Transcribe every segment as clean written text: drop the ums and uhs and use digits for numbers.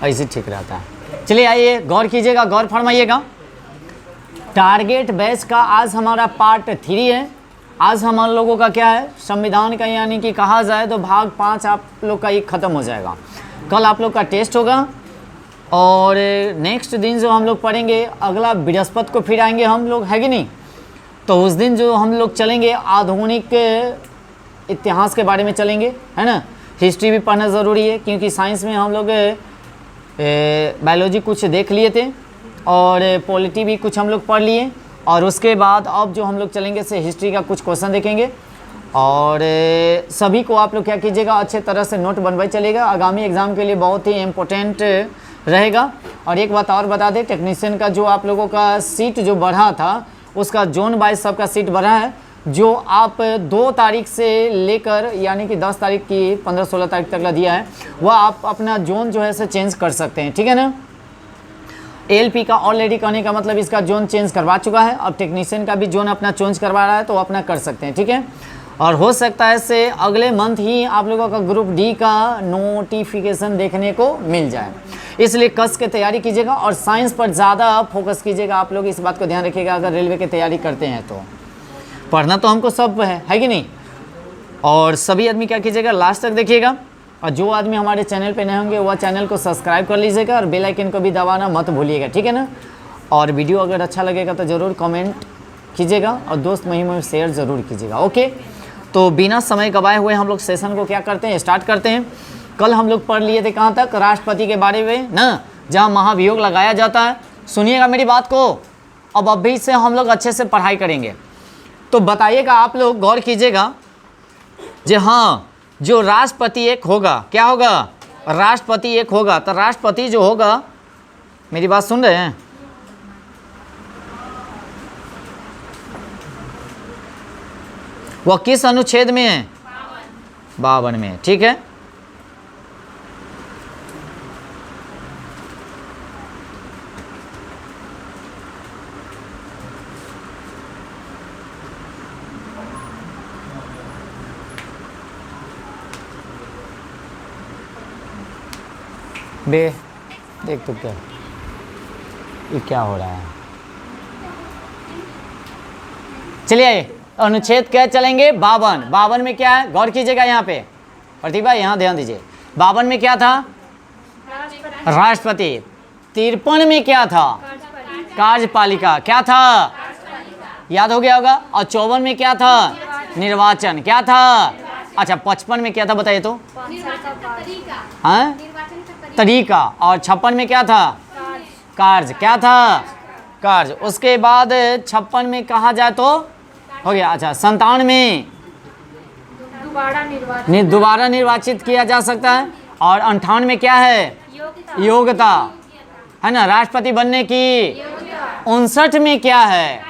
ऐसे ठीक रहता है। चलिए आइए गौर कीजिएगा, गौर फरमाइएगा। टारगेट बेस का आज हमारा पार्ट 3 है। आज हम लोगों का क्या है, संविधान का, यानी कि कहा जाए तो भाग 5 आप लोग का ये ख़त्म हो जाएगा। कल आप लोग का टेस्ट होगा और नेक्स्ट दिन जो हम लोग पढ़ेंगे अगला बृहस्पति को फिर आएंगे हम लोग, है कि नहीं। तो उस दिन जो हम लोग चलेंगे आधुनिक इतिहास के बारे में चलेंगे, है ना। हिस्ट्री भी पढ़ना ज़रूरी है क्योंकि साइंस में हम लोग बायोलॉजी कुछ देख लिए थे और पॉलिटी भी कुछ हम लोग पढ़ लिए। और उसके बाद अब जो हम लोग चलेंगे से हिस्ट्री का कुछ क्वेश्चन देखेंगे और सभी को आप लोग क्या कीजिएगा, अच्छे तरह से नोट बनवाई चलेगा। आगामी एग्ज़ाम के लिए बहुत ही इम्पोर्टेंट रहेगा। और एक बात और बता दें, टेक्नीशियन का जो आप लोगों का सीट जो बढ़ा था उसका जोन वाइज सबका सीट बढ़ा है। जो आप 2 तारीख से लेकर यानी कि 10 तारीख की 15-16 तारीख तक दिया है वह आप अपना जोन जो है से चेंज कर सकते हैं, ठीक है ना। एलपी का ऑलरेडी करने का मतलब इसका जोन चेंज करवा चुका है। अब टेक्नीशियन का भी जोन अपना चेंज करवा रहा है तो अपना कर सकते हैं, ठीक है। और हो सकता है से अगले मंथ ही आप लोगों का ग्रुप डी का नोटिफिकेशन देखने को मिल जाए, इसलिए कस के तैयारी कीजिएगा और साइंस पर ज़्यादा फोकस कीजिएगा। आप लोग इस बात को ध्यान रखिएगा, अगर रेलवे की तैयारी करते हैं तो पढ़ना तो हमको सब है कि नहीं। और सभी आदमी क्या कीजिएगा, लास्ट तक देखिएगा। और जो आदमी हमारे चैनल पे नए होंगे वह चैनल को सब्सक्राइब कर लीजिएगा और बेल आइकन को भी दबाना मत भूलिएगा, ठीक है ना। और वीडियो अगर अच्छा लगेगा तो ज़रूर कमेंट कीजिएगा और दोस्त महिम में शेयर ज़रूर कीजिएगा, ओके। तो बिना समय गवाए हुए हम लोग सेशन को क्या करते हैं, स्टार्ट करते हैं। कल हम लोग पढ़ लिए थे कहाँ तक, राष्ट्रपति के बारे में ना, जहाँ महाभियोग लगाया जाता है। सुनिएगा मेरी बात को, अब अभी से हम लोग अच्छे से पढ़ाई करेंगे। तो बताइएगा, आप लोग गौर कीजिएगा जी। हाँ, जो राष्ट्रपति एक होगा, क्या होगा, राष्ट्रपति एक होगा। तो राष्ट्रपति जो होगा, मेरी बात सुन रहे हैं, वह किस अनुच्छेद में है, 52 में, ठीक है। बे देख तो क्या ये क्या हो रहा है। चलिए अनुच्छेद क्या चलेंगे, 52। 52 में क्या है, गौर कीजिएगा यहाँ पे प्रतिभा, यहाँ ध्यान दीजिए। 52 में क्या था, राष्ट्रपति। 53 में क्या था, कार्यपालिका, क्या था, याद हो गया होगा। और 54 में क्या था, निर्वाचन, क्या था। अच्छा 55 में क्या था बताइए तो, हाँ तरीका। और 56 में क्या था, कार्य, क्या था, कार्य। उसके बाद 56 में कहा जाए तो हो गया। अच्छा 57 में दोबारा निर्वाचित किया जा सकता है। और 58 में क्या है, योग्यता, है ना, राष्ट्रपति बनने की। 59 में क्या है,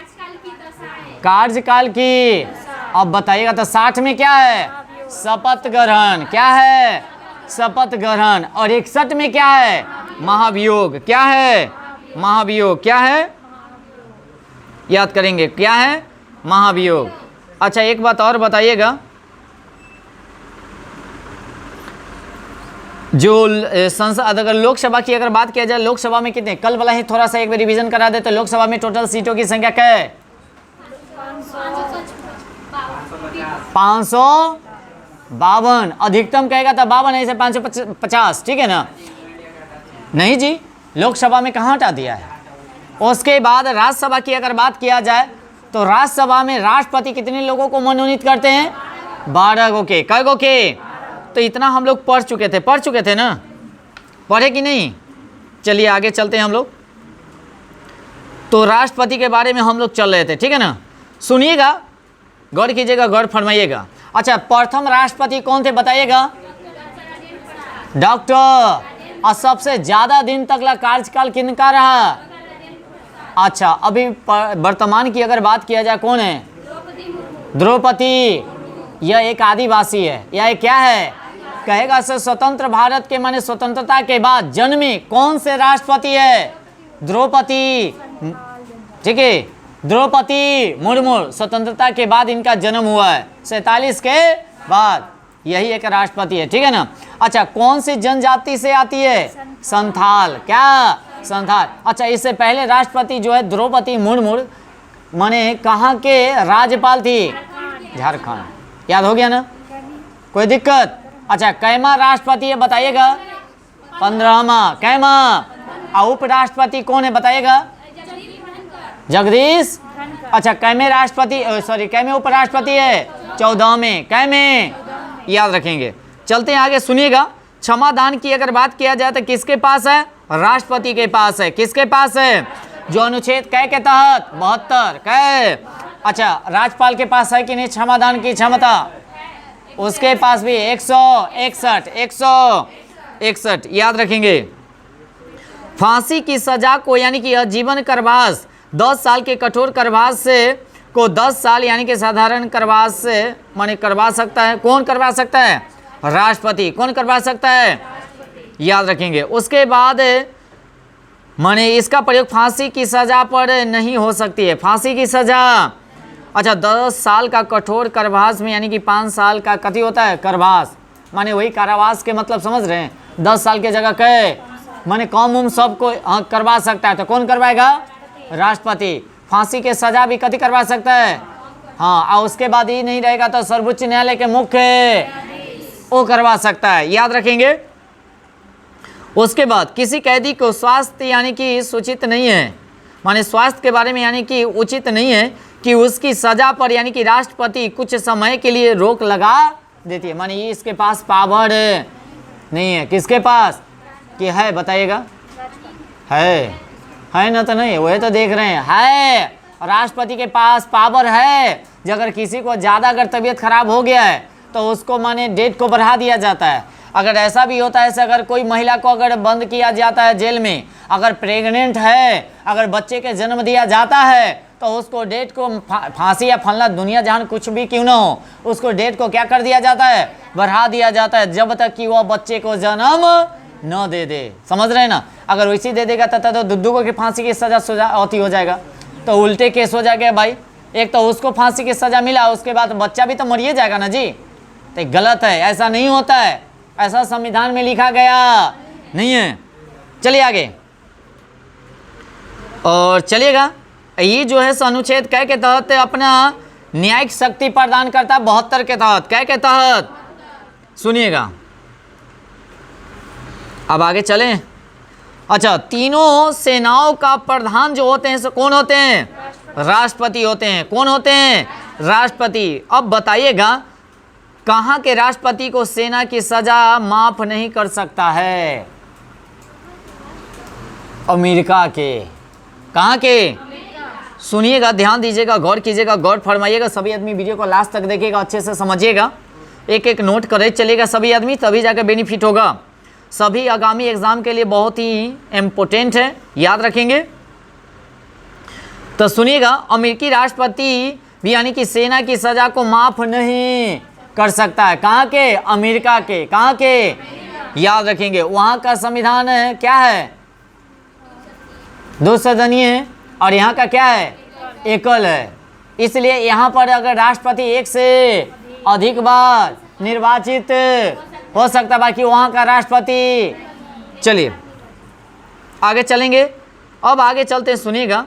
कार्यकाल की। अब बताइएगा तो 60 में क्या है, शपथ ग्रहण, क्या है, शपथ ग्रहण। और 61 में क्या है, महाभियोग, क्या है, महाभियोग, क्या है, याद करेंगे, क्या है, महाभियोग। अच्छा एक बात और बताइएगा, जो संसद, अगर लोकसभा की अगर बात किया जाए, लोकसभा में कितने, कल वाला ही थोड़ा सा एक बार रिवीजन करा दे तो लोकसभा में टोटल सीटों की संख्या क्या है, 552। अधिकतम कहेगा तो 52 ऐसे 550, ठीक है ना। नहीं जी, लोकसभा में कहाँ हटा दिया है। उसके बाद राज्यसभा की अगर बात किया जाए तो राज्यसभा में राष्ट्रपति कितने लोगों को मनोनीत करते हैं, 12 गो के, कई गो के। तो इतना हम लोग पढ़ चुके थे ना, पढ़े कि नहीं। चलिए आगे चलते हैं हम लोग। तो राष्ट्रपति के बारे में हम लोग चल रहे थे, ठीक है ना। सुनिएगा, गौर कीजिएगा, गौर फरमाइएगा। अच्छा प्रथम राष्ट्रपति कौन थे बताइएगा, डॉक्टर। और सबसे ज्यादा दिन तक का कार्यकाल किनका रहा, अच्छा अभी वर्तमान की अगर बात किया जाए कौन है, द्रौपदी। यह एक आदिवासी है, यह क्या है, कहेगा से स्वतंत्र भारत के माने स्वतंत्रता के बाद जन्मे कौन से राष्ट्रपति है, द्रौपदी, ठीक है, द्रौपदी मुर्मू। स्वतंत्रता के बाद इनका जन्म हुआ है, 47 के बाद, यही एक राष्ट्रपति है, ठीक है ना। अच्छा, कौन सी जनजाति से आती है? संथाल। क्या? संथाल। अच्छा, इससे पहले राष्ट्रपति जो है द्रौपदी मुर्मू माने कहाँ के राज्यपाल थी? झारखंड। याद हो गया ना, कोई दिक्कत? अच्छा, कैमा राष्ट्रपति है बताइएगा? 15वां। कैमा? उपराष्ट्रपति कौन है बताइएगा? जगदीश। अच्छा, कैमे राष्ट्रपति सॉरी कैमे उपराष्ट्रपति है? 14वें। कैमे? याद रखेंगे। चलते हैं आगे, सुनिएगा। क्षमा दान की अगर बात किया जाए तो किसके पास है? राष्ट्रपति के पास है। किसके पास है? जो अनुच्छेद कै के तहत 72 कै। अच्छा, राज्यपाल के पास है कि नहीं क्षमा दान की क्षमता? उसके पास भी 161 याद रखेंगे। फांसी की सजा को यानी कि आजीवन कारावास 10 साल के कठोर कारावास से को 10 साल यानी कि साधारण कारावास से माने करवा सकता है। कौन करवा सकता है? राष्ट्रपति। कौन करवा सकता है? याद रखेंगे। उसके बाद माने इसका प्रयोग फांसी की सजा पर नहीं हो सकती है। फांसी की सजा अच्छा 10 साल का कठोर कारावास में यानी कि 5 साल का कथी होता है? कारावास। माने वही कारावास के मतलब समझ रहे हैं, 10 साल के जगह कै माने कम उम्र सबको करवा सकता है। तो कौन करवाएगा? राष्ट्रपति। फांसी के सजा भी कथी करवा सकता है? हाँ, और उसके बाद ही नहीं रहेगा तो सर्वोच्च न्यायालय के मुख्य वो करवा सकता है। याद रखेंगे। उसके बाद किसी कैदी को स्वास्थ्य यानी कि सूचित नहीं है, माने स्वास्थ्य के बारे में यानी कि उचित नहीं है कि उसकी सजा पर यानी कि राष्ट्रपति कुछ समय के लिए रोक लगा देती है। माने इसके पास पावर नहीं है। किसके पास कि है बताइएगा? है ना? तो नहीं, वही तो देख रहे हैं। है, राष्ट्रपति के पास पावर है। अगर किसी को ज़्यादा अगर तबीयत खराब हो गया है तो उसको माने डेट को बढ़ा दिया जाता है। अगर ऐसा भी होता है ऐसे अगर कोई महिला को अगर बंद किया जाता है जेल में, अगर प्रेग्नेंट है, अगर बच्चे के जन्म दिया जाता है तो उसको डेट को फांसी या फलना दुनिया जहान कुछ भी क्यों ना हो, उसको डेट को क्या कर दिया जाता है? बढ़ा दिया जाता है, जब तक कि वह बच्चे को जन्म न दे दे। समझ रहे हैं ना। अगर वैसे दे देगा तो दुद्दू को की फांसी की सजा होती हो जाएगा, तो उल्टे केस हो जाएगा भाई। एक तो उसको फांसी की सजा मिला, उसके बाद बच्चा भी तो मरिए जाएगा ना जी। तो गलत है, ऐसा नहीं होता है, ऐसा संविधान में लिखा गया नहीं है। चलिए आगे और चलिएगा। ये जो है अनुच्छेद कै के तहत अपना न्यायिक शक्ति प्रदान करता है। 72 के तहत। कै के तहत? सुनिएगा, अब आगे चलें। अच्छा, तीनों सेनाओं का प्रधान जो होते हैं सो कौन होते हैं? राष्ट्रपति होते हैं। कौन होते हैं? राष्ट्रपति। अब बताइएगा कहाँ के राष्ट्रपति को सेना की सजा माफ नहीं कर सकता है? अमेरिका के। कहाँ के? सुनिएगा, ध्यान दीजिएगा, गौर कीजिएगा, गौर फरमाइएगा। सभी आदमी वीडियो को लास्ट तक देखिएगा, अच्छे से समझिएगा, एक एक नोट करे चलेगा सभी आदमी, तभी जाकर बेनिफिट होगा। सभी आगामी एग्जाम के लिए बहुत ही इम्पोर्टेंट है, याद रखेंगे। तो सुनिएगा, अमेरिकी राष्ट्रपति भी यानी कि सेना की सजा को माफ नहीं कर सकता है। कहाँ के? अमेरिका के। कहाँ के? याद रखेंगे। वहाँ का संविधान क्या है? 2 सदनीय है और यहाँ का क्या है? एकल है। इसलिए यहाँ पर अगर राष्ट्रपति एक से अधिक बार निर्वाचित हो सकता है, बाकी वहाँ का राष्ट्रपति। चलिए आगे चलेंगे। अब आगे चलते हैं, सुनिएगा।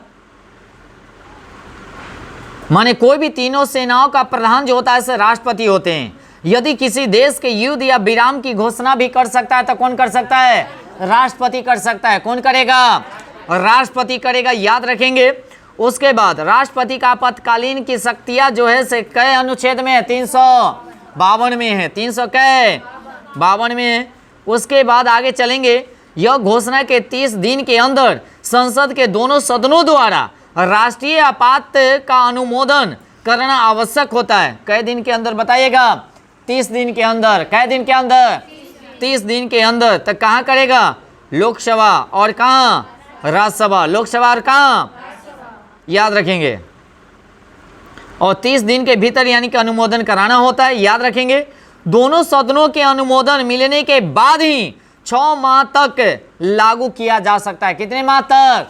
माने कोई भी तीनों सेनाओं का प्रधान जो होता है ऐसे राष्ट्रपति होते हैं। यदि किसी देश के युद्ध या विराम की घोषणा भी कर सकता है तो कौन कर सकता है? राष्ट्रपति कर सकता है। कौन करेगा? राष्ट्रपति करेगा, याद रखेंगे। उसके बाद राष्ट्रपति का आपातकालीन की शक्तियां जो है से कै अनुच्छेद में है? 352 में है। 352 में है। उसके बाद आगे चलेंगे। यह घोषणा के 30 दिन के अंदर संसद के दोनों सदनों द्वारा राष्ट्रीय आपात का अनुमोदन करना आवश्यक होता है। कै दिन के अंदर बताइएगा? 30 दिन के अंदर। कै दिन के अंदर? 30 दिन के अंदर। तो कहाँ करेगा? लोकसभा और कहाँ? राज्यसभा। लोकसभा और कहाँ? याद रखेंगे। और 30 दिन के भीतर यानी कि अनुमोदन कराना होता है, याद रखेंगे। दोनों सदनों के अनुमोदन मिलने के बाद ही 6 माह तक लागू किया जा सकता है। कितने माह तक?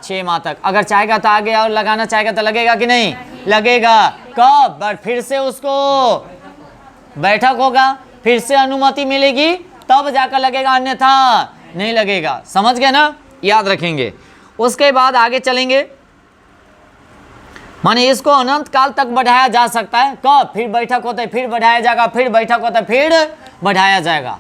6 माह तक। अगर चाहेगा तो आगे और लगाना चाहेगा तो लगेगा कि नहीं? लगेगा। कब? फिर से उसको बैठक होगा, फिर से अनुमति मिलेगी तब जाकर लगेगा, अन्यथा नहीं लगेगा। समझ गए ना, याद रखेंगे। उसके बाद आगे चलेंगे, माने इसको अनंत काल तक बढ़ाया जा सकता है। कब? फिर बैठक होता है, फिर बढ़ाया जाएगा, फिर बैठक होता है, फिर बढ़ाया जाएगा।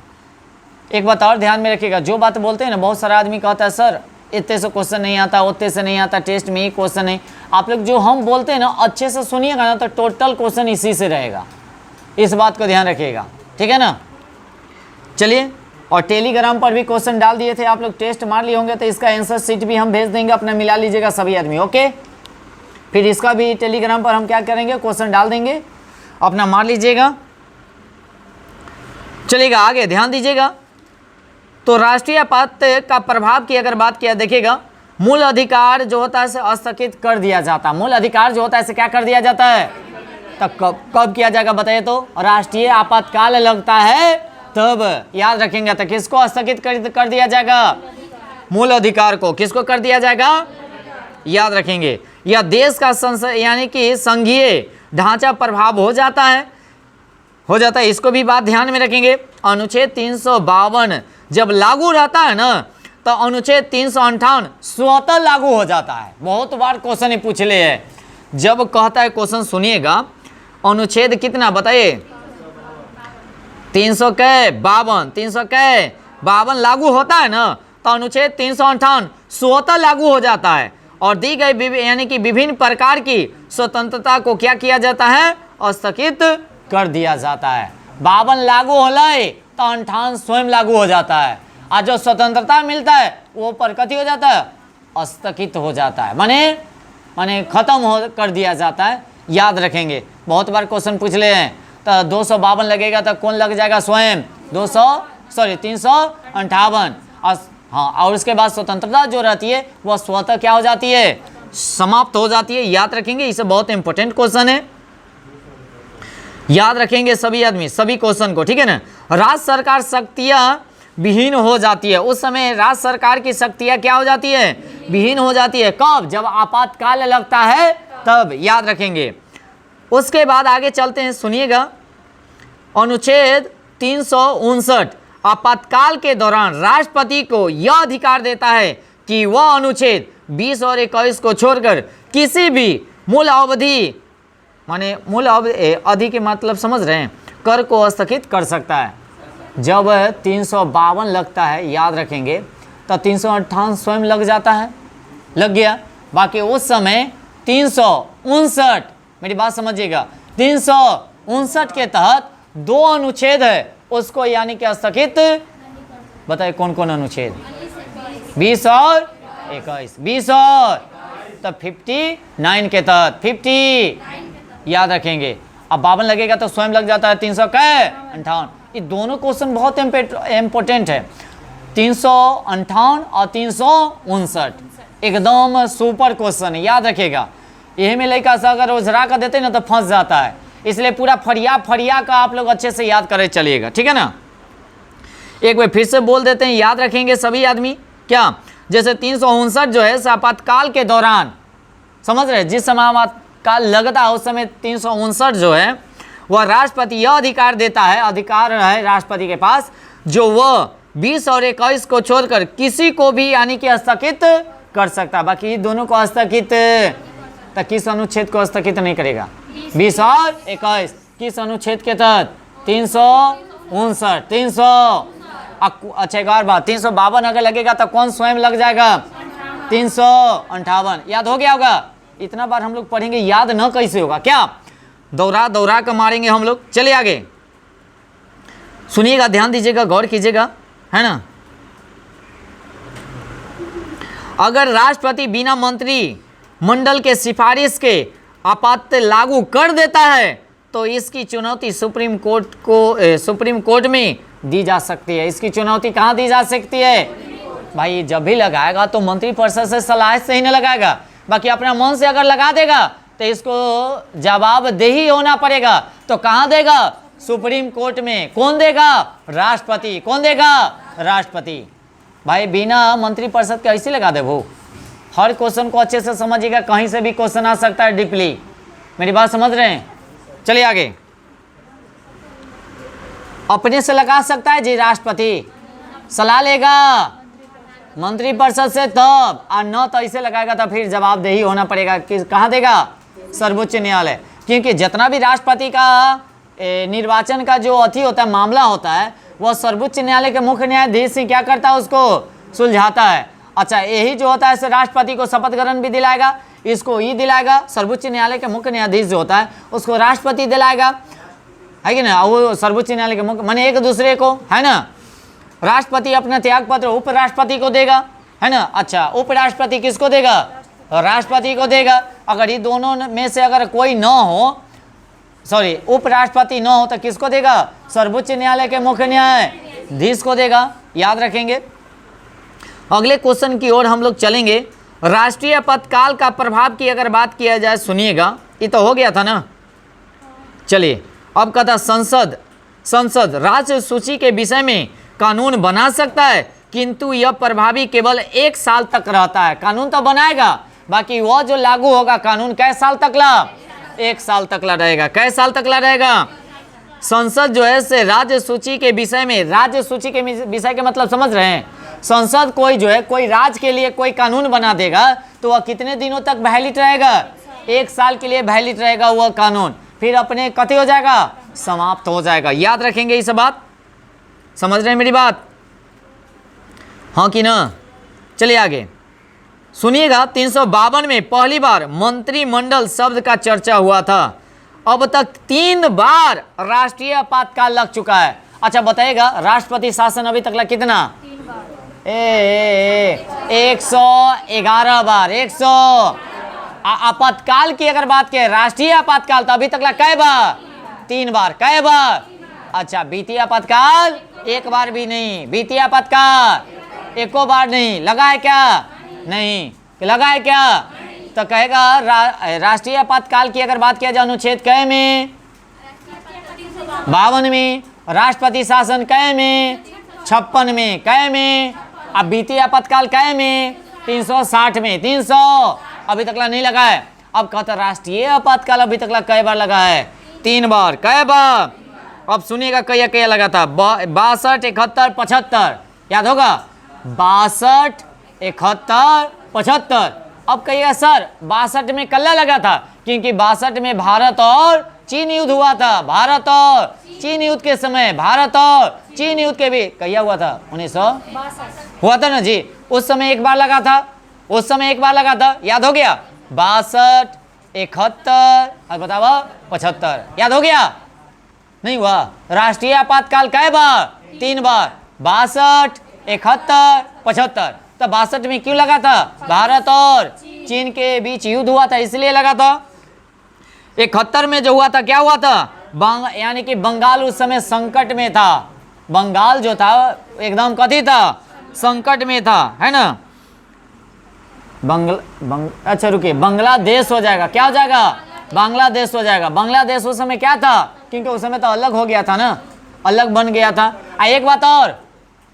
एक बात और ध्यान में रखिएगा, जो बात बोलते हैं ना, बहुत सारा आदमी कहता है सर इतने से क्वेश्चन नहीं आता, उतने से नहीं आता, टेस्ट में ही क्वेश्चन नहीं। आप लोग जो हम बोलते हैं ना अच्छे से सुनिएगा ना, तो टोटल क्वेश्चन इसी से रहेगा, इस बात को ध्यान रखिएगा, ठीक है ना। चलिए, और टेलीग्राम पर भी क्वेश्चन डाल दिए थे आप लोग, टेस्ट मार लिए होंगे, तो इसका आंसर शीट भी हम भेज देंगे, अपना मिला लीजिएगा सभी आदमी, ओके। फिर इसका भी टेलीग्राम पर हम क्या करेंगे, क्वेश्चन डाल देंगे, अपना मार लीजिएगा। चलिएगा आगे, ध्यान दीजिएगा। तो राष्ट्रीय आपात का प्रभाव की अगर बात किया, देखिएगा, मूल अधिकार जो होता है इसे स्थगित कर दिया जाता है। मूल अधिकार जो होता है इसे क्या कर दिया जाता है, तब कब किया जाएगा बताइए तो, राष्ट्रीय आपातकाल लगता है तब, याद रखेंगे। तो किसको स्थगित कर दिया जाएगा, मूल अधिकार को, किसको कर दिया जाएगा, याद रखेंगे। या देश का यानी कि संघीय ढांचा प्रभाव हो जाता है, इसको भी बात ध्यान में रखेंगे। अनुच्छेद 352 जब लागू रहता है ना, तो अनुच्छेद 358 स्वतः लागू हो जाता है। बहुत बार क्वेश्चन ही पूछ ले है, जब कहता है क्वेश्चन सुनिएगा, अनुच्छेद कितना बताइए, 352 लागू होता है ना, तो अनुच्छेद 358 स्वतः लागू हो जाता है, और दी गई यानी कि विभिन्न प्रकार की स्वतंत्रता को क्या किया जाता है, स्थगित कर दिया जाता है। 52 लागू होला तो 58 स्वयं लागू हो जाता है, और जो स्वतंत्रता मिलता है वो पर कथी हो जाता है, स्थगित हो जाता है, माने खत्म कर दिया जाता है। याद रखेंगे, बहुत बार क्वेश्चन पूछ ले हैं, तो 252 लगेगा तो कौन लग जाएगा, स्वयं 358। हाँ, और उसके बाद स्वतंत्रता जो रहती है वह स्वतः क्या हो जाती है, समाप्त हो जाती है। याद रखेंगे, इसे बहुत इंपॉर्टेंट क्वेश्चन है, याद रखेंगे सभी आदमी सभी क्वेश्चन को, ठीक है ना। राज्य सरकार शक्तियां विहीन हो जाती है, उस समय राज्य सरकार की शक्तियां क्या हो जाती है, विहीन हो जाती है। कब? जब आपातकाल लगता है तब, याद रखेंगे। उसके बाद आगे चलते हैं, सुनिएगा। अनुच्छेद 359 आपातकाल के दौरान राष्ट्रपति को यह अधिकार देता है कि वह अनुच्छेद 20 और 21 को छोड़कर किसी भी मूल अवधि, माने मूल अवधि के मतलब समझ रहे हैं, कर को स्थगित कर सकता है। जब 352 लगता है, याद रखेंगे, तो 358 स्वयं लग जाता है, लग गया। बाकी उस समय 359, मेरी बात समझिएगा, 359 के तहत 2 अनुच्छेद है, उसको यानी कि स्थगित, बताइए कौन कौन अनुच्छेद, 20 और 21, 20 और, तो 59 के तहत 50, याद रखेंगे। अब 52 लगेगा तो स्वयं लग जाता है 358। ये दोनों क्वेश्चन बहुत इंपॉर्टेंट है, 358 और 359 एकदम सुपर क्वेश्चन है, याद रखेगा। यही में लड़का से अगर रोजरा का देते ना तो फंस जाता है, इसलिए पूरा फरिया का आप लोग अच्छे से याद करे चलिएगा, ठीक है ना। एक बार फिर से बोल देते हैं, याद रखेंगे सभी आदमी। क्या? जैसे 359 जो है आपातकाल के दौरान, समझ रहे, जिस समय आपातकाल लगता है उस समय 359 जो है वह राष्ट्रपति यह अधिकार देता है, अधिकार है राष्ट्रपति के पास, जो वह 20 और 21 को छोड़कर किसी को भी यानी कि स्थगित कर सकता है। बाकी दोनों को स्थगित, तो किस अनुच्छेद को स्थगित नहीं करेगा, 20 और 21 किस अनुच्छेद के तहत, 359, 300। अच्छा एक और बात, 352 अगर लगेगा तो कौन स्वयं लग जाएगा, 358। याद हो गया होगा, इतना बार हम लोग पढ़ेंगे, याद न कैसे होगा, क्या दौरा कर मारेंगे हम लोग। चलिए आगे सुनिएगा, ध्यान दीजिएगा, गौर कीजिएगा, है ना। अगर राष्ट्रपति बिना मंत्री मंडल के सिफारिश के आपात लागू कर देता है तो इसकी चुनौती सुप्रीम कोर्ट में दी जा सकती है। इसकी चुनौती कहाँ दी जा सकती है भाई, जब भी लगाएगा तो मंत्री परिषद से सलाह से ही नहीं लगाएगा, बाकी अपना मन से अगर लगा देगा तो इसको जवाबदेही होना पड़ेगा। तो कहाँ देगा, सुप्रीम कोर्ट में। कौन देगा, राष्ट्रपति। कौन देगा, राष्ट्रपति। भाई बिना मंत्री परिषद के ऐसे लगा दे वो, हर क्वेश्चन को अच्छे से समझिएगा, कहीं से भी क्वेश्चन आ सकता है डीपली, मेरी बात समझ रहे हैं। चलिए आगे, अपने से लगा सकता है जी राष्ट्रपति, सलाह लेगा मंत्रिपरिषद से तब, और न तो ऐसे लगाएगा तो फिर जवाबदेही होना पड़ेगा कि कहाँ देगा, सर्वोच्च न्यायालय। क्योंकि जितना भी राष्ट्रपति का निर्वाचन का जो अथी होता है, मामला होता है, वह सर्वोच्च न्यायालय के मुख्य न्यायाधीश से क्या करता है, उसको सुलझाता है। अच्छा, यही जो होता है ऐसे राष्ट्रपति को शपथ ग्रहण भी दिलाएगा, इसको ये दिलाएगा, सर्वोच्च न्यायालय के मुख्य न्यायाधीश जो होता है उसको राष्ट्रपति दिलाएगा, है कि ना। वो सर्वोच्च न्यायालय के मुख्य माने एक दूसरे को, है ना। राष्ट्रपति अपना त्यागपत्र उपराष्ट्रपति को देगा, है ना। अच्छा, उपराष्ट्रपति किसको देगा, राष्ट्रपति को देगा। अगर ये दोनों में से अगर कोई न हो, सॉरी उपराष्ट्रपति न हो तो किसको देगा, सर्वोच्च न्यायालय के मुख्य न्यायाधीश को देगा, याद रखेंगे। अगले क्वेश्चन की ओर हम लोग चलेंगे। राष्ट्रीय आपातकाल का प्रभाव की अगर बात किया जाए, सुनिएगा, ये तो हो गया था ना। चलिए अब कहता संसद राज्य सूची के विषय में कानून बना सकता है, किंतु यह प्रभावी केवल 1 साल तक रहता है। कानून तो बनाएगा, बाकी वह जो लागू होगा कानून कै साल तक ला, 1 साल तक ला रहेगा। कै साल तक ला रहेगा। संसद जो है से राज्य सूची के विषय में, राज्य सूची के विषय के मतलब समझ रहे हैं। संसद कोई जो है कोई राज्य के लिए कोई कानून बना देगा तो वह कितने दिनों तक वैलिड रहेगा, 1 साल के लिए वैलिड रहेगा वह कानून, फिर अपने कथी हो जाएगा, समाप्त हो जाएगा। याद रखेंगे ये सब बात, समझ रहे हैं मेरी बात, हाँ कि ना। चलिए आगे सुनिएगा। 352 में पहली बार मंत्रिमंडल शब्द का चर्चा हुआ था। अब तक 3 बार राष्ट्रीय आपातकाल लग चुका है। अच्छा बताइएगा, राष्ट्रपति शासन अभी तक लग कितना, 111 बार। 100 आपातकाल की अगर बात करें, राष्ट्रीय आपातकाल तो अभी तक लगा कै बार, 3 बार। कै बार, अच्छा वित्तीय आपातकाल 1 बार भी नहीं, वित्तीय आपातकाल 1 बार नहीं लगा है क्या, नहीं लगा है क्या। तो कहेगा राष्ट्रीय आपातकाल की अगर बात किया जाए अनुच्छेद कै में, 52 में, राष्ट्रपति शासन कै में, 56 में, कै में, अब वित्तीय आपातकाल कै में, 360 में, 300 अभी तक नहीं लगा है। अब कहता राष्ट्रीय आपातकाल अभी तक कै बार लगा है, 3 बार। कै बार, अब सुनिएगा कया कया लगा था, 62, 71, 75, याद होगा 62, 71, 75। अब कहिएगा सर 62 में कल्ला लगा था, क्योंकि 62 में भारत और चीन युद्ध हुआ था। भारत और चीन युद्ध के समय, भारत और चीन युद्ध के भी कहिया हुआ था, 1962 हुआ था ना जी। उस समय 1 बार लगा था, उस समय 1 बार लगा था, याद हो गया। 62, 71 और बताओ 75, याद हो गया, नहीं हुआ। राष्ट्रीय आपातकाल कै बार, 3 बार, 62, 71, 75। तो 62 में क्यों लगा था, भारत और चीन के बीच युद्ध हुआ था इसलिए लगा था। 71 में जो हुआ था क्या हुआ था, यानी कि बंगाल उस समय संकट में था। बंगाल जो था एकदम कथी था, संकट में था, है ना। अच्छा रुकिए, बांग्लादेश हो जाएगा, क्या हो जाएगा, बांग्लादेश हो जाएगा। बांग्लादेश उस समय क्या था, क्योंकि उस समय तो अलग हो गया था ना, अलग बन गया था। एक बात और,